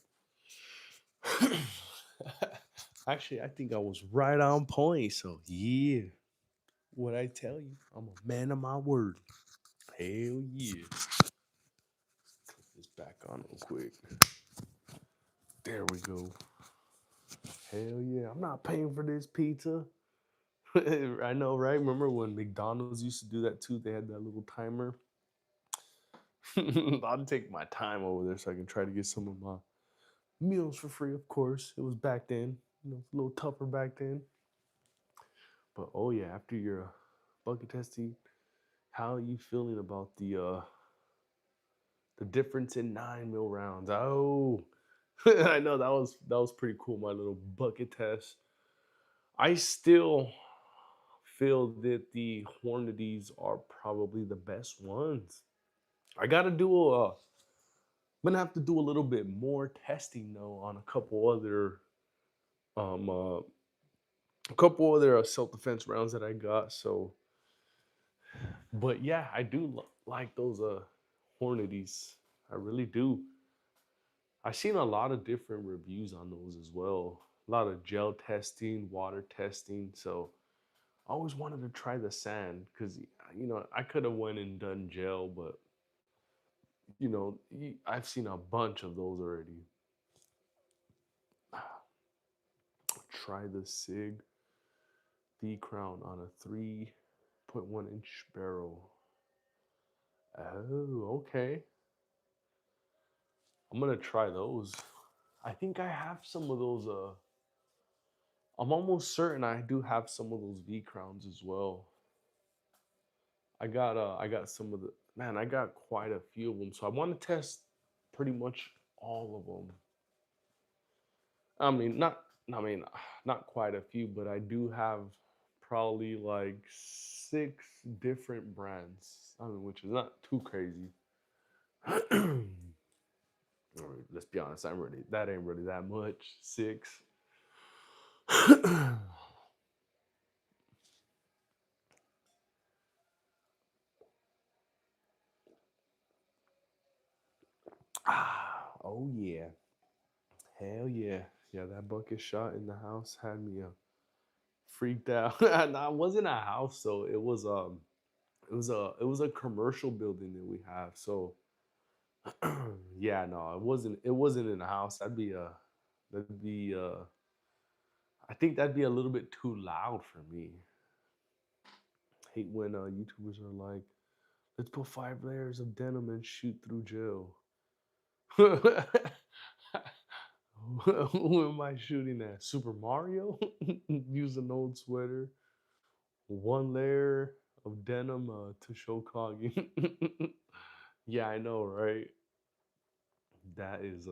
Actually, I think I was right on point. So, yeah. What I tell you, I'm a man of my word. Hell yeah. Put this back on real quick. There we go. Hell yeah. I'm not paying for this pizza. I know, right? Remember when McDonald's used to do that too? They had that little timer. I'll take my time over there so I can try to get some of my meals for free, of course. It was back then. It's a little tougher back then. But oh yeah, after your bucket testing, how are you feeling about the difference in 9 mil rounds? Oh, I know that was pretty cool. My little bucket test. I still feel that the Hornadies are probably the best ones. I gotta do I'm gonna have to do a little bit more testing though on um uh, a couple other self defense rounds that I got. So, but yeah, I do like those Hornadies. I really do. I've seen a lot of different reviews on those as well. A lot of gel testing, water testing. So I always wanted to try the sand because I could have went and done gel, but I've seen a bunch of those already. Try the Sig V Crown on a 3.1-inch barrel. Oh, okay. I'm gonna try those. I think I have some of those. I'm almost certain I do have some of those V crowns as well. I got some of the man. I got quite a few of them, so I want to test pretty much all of them. I mean, not. I mean, not quite a few, but I do have probably like 6 different brands. I mean, which is not too crazy. Let's be honest, that ain't really that much. 6. Oh yeah. Hell yeah. Yeah, that bucket shot in the house had me freaked out. And I wasn't a house, so it was a commercial building that we have. So Yeah, no, it wasn't. It wasn't in the house. That'd be. I think that'd be a little bit too loud for me. Hate when YouTubers are like, "Let's put 5 layers of denim and shoot through jail." Who am I shooting at? Super Mario? Use an old sweater, 1 layer of denim to show clogging. Yeah, I know, right? That is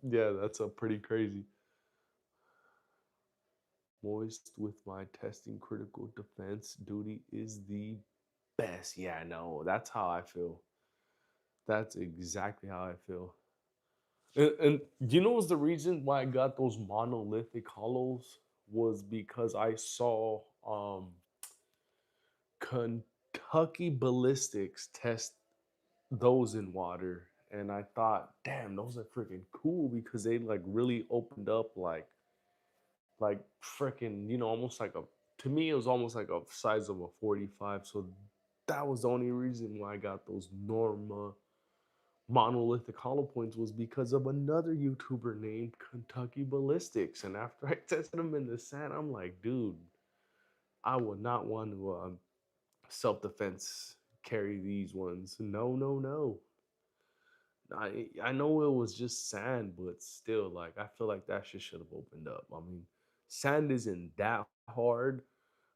yeah, that's a pretty crazy. Moist with my testing critical defense duty is the best. Yeah, I know. That's how I feel. That's exactly how I feel. And you know what's the reason why I got those monolithic hollows was because I saw Kentucky Ballistics test those in water, and I thought, damn, those are freaking cool because they like really opened up like freaking, almost like a, to me it was almost like a size of a 45. So that was the only reason why I got those Norma monolithic hollow points was because of another YouTuber named Kentucky Ballistics. And after I tested them in the sand, I'm like, dude, I would not want to self defense carry these ones. No, no, no. I know it was just sand, but still, like I feel like that shit should have opened up. I mean, sand isn't that hard.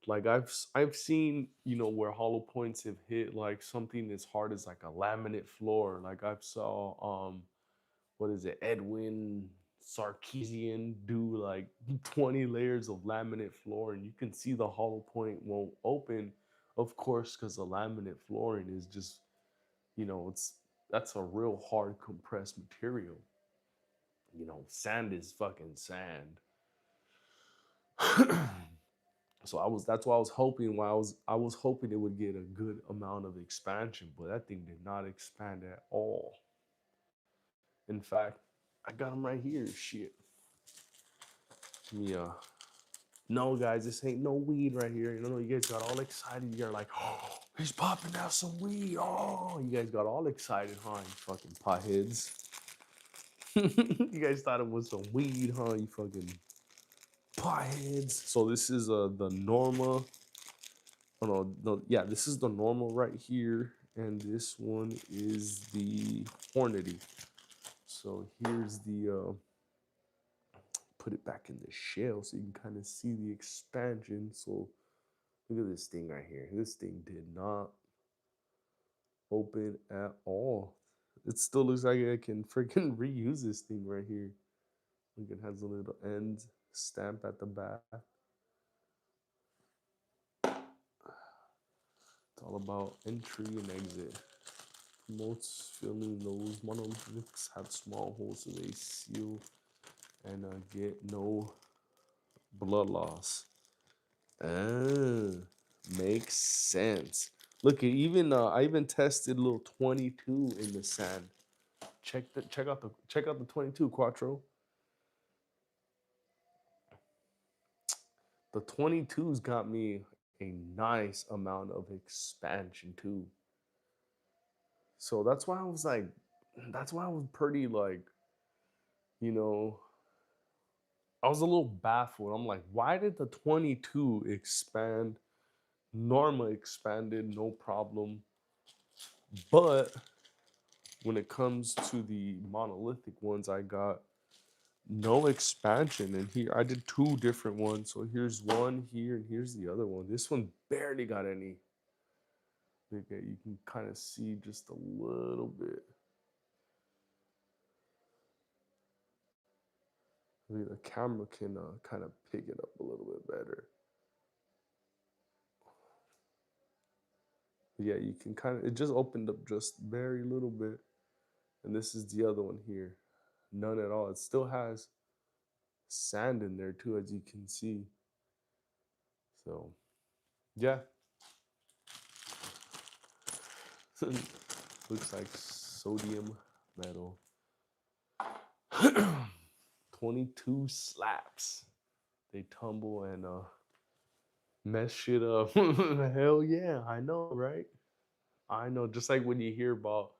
Like I've seen, where hollow points have hit like something as hard as like a laminate floor. Like I've saw what is it, Edwin Sarkeesian do like 20 layers of laminate floor, and you can see the hollow point won't open, of course, because the laminate flooring is just, it's that's a real hard compressed material. Sand is fucking sand. So that's why I was hoping, I was hoping it would get a good amount of expansion, but that thing did not expand at all. In fact, I got them right here. Shit. Yeah. No, guys, this ain't no weed right here. You guys got all excited. You're like, oh, he's popping out some weed. Oh, you guys got all excited, huh? You fucking potheads. You guys thought it was some weed, huh? You fucking potheads. So this is the Norma. Oh no, yeah, this is the Normal right here, and this one is the Hornady. So here's the put it back in the shell so you can kind of see the expansion. So look at this thing right here. This thing did not open at all. It still looks like I can freaking reuse this thing right here. Look, it has a little end stamp at the back. It's all about entry and exit. Promotes filling those monoliths have small holes so they seal and get no blood loss. Ah, makes sense. Look, I even tested little 22 in the sand. Check out the 22 Quattro. The 22's got me a nice amount of expansion too. So that's why I was pretty like, you know, I was a little baffled. I'm like, why did the 22 expand? Norma expanded, no problem. But when it comes to the monolithic ones, I got no expansion. And here I did two different ones. So here's one here, and here's the other one. This one barely got any. Okay, you can kind of see just a little bit. Maybe the camera can kind of pick it up a little bit better. Yeah, you can kind of, it just opened up just very little bit. And this is the other one here. None at all. It still has sand in there too, as you can see. So, yeah. Looks like sodium metal. 22 slaps. They tumble and mess shit up. Hell yeah, I know, right? I know. Just like when you hear about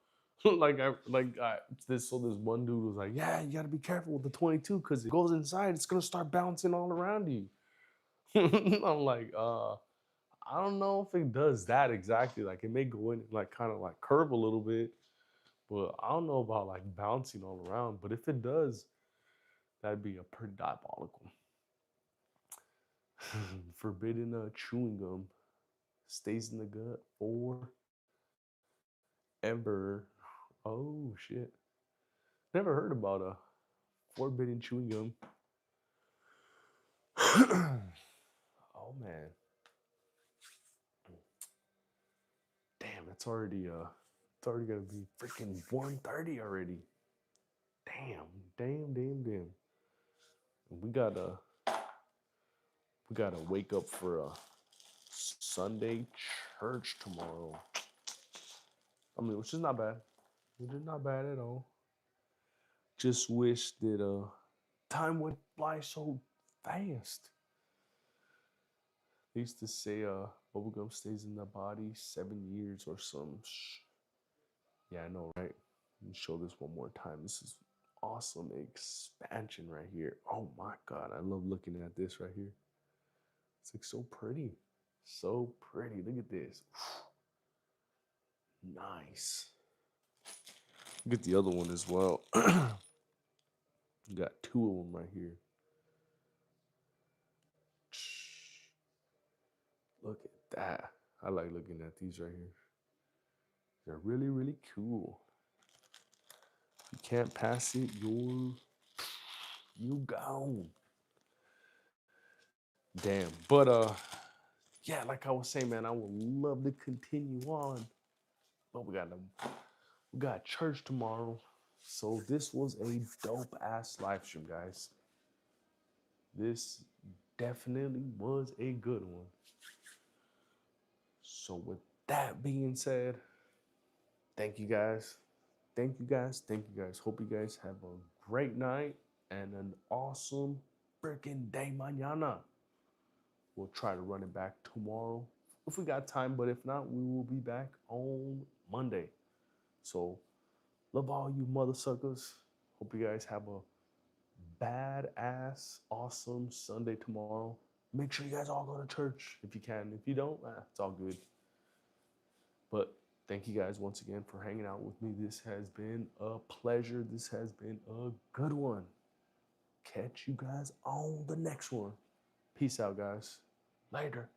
this one dude was like, yeah, you gotta be careful with the 22 because it goes inside, it's gonna start bouncing all around you. I'm like, I don't know if it does that exactly. Like it may go in like kind of like curve a little bit, but I don't know about like bouncing all around. But if it does, that'd be a pretty diabolical. Forbidden chewing gum stays in the gut forever. Oh shit! Never heard about a forbidden chewing gum. Oh man, damn! It's already gonna be freaking 1:30 already. Damn, damn. We gotta we gotta wake up for a Sunday church tomorrow. I mean, which is not bad. Which is not bad at all. Just wish that time would fly so fast. They used to say bubblegum stays in the body 7 years or some. Yeah, I know, right? Let me show this one more time. This is awesome expansion right here. Oh my god, I love looking at this right here. It's like so pretty. So pretty. Look at this. Nice. Look at the other one as well. Got two of them right here. Look at that. I like looking at these right here. They're really, really cool. You can't pass it, you gone. Damn. But yeah, like I was saying, man, I would love to continue on. But we got church tomorrow. So this was a dope ass live stream, guys. This definitely was a good one. So with that being said, thank you guys. Thank you guys. Thank you guys. Hope you guys have a great night and an awesome freaking day mañana. We'll try to run it back tomorrow if we got time, but if not, we will be back on Monday. So love all you mother suckers. Hope you guys have a badass, awesome Sunday tomorrow. Make sure you guys all go to church if you can. If you don't, it's all good. But thank you guys once again for hanging out with me. This has been a pleasure. This has been a good one. Catch you guys on the next one. Peace out, guys. Later.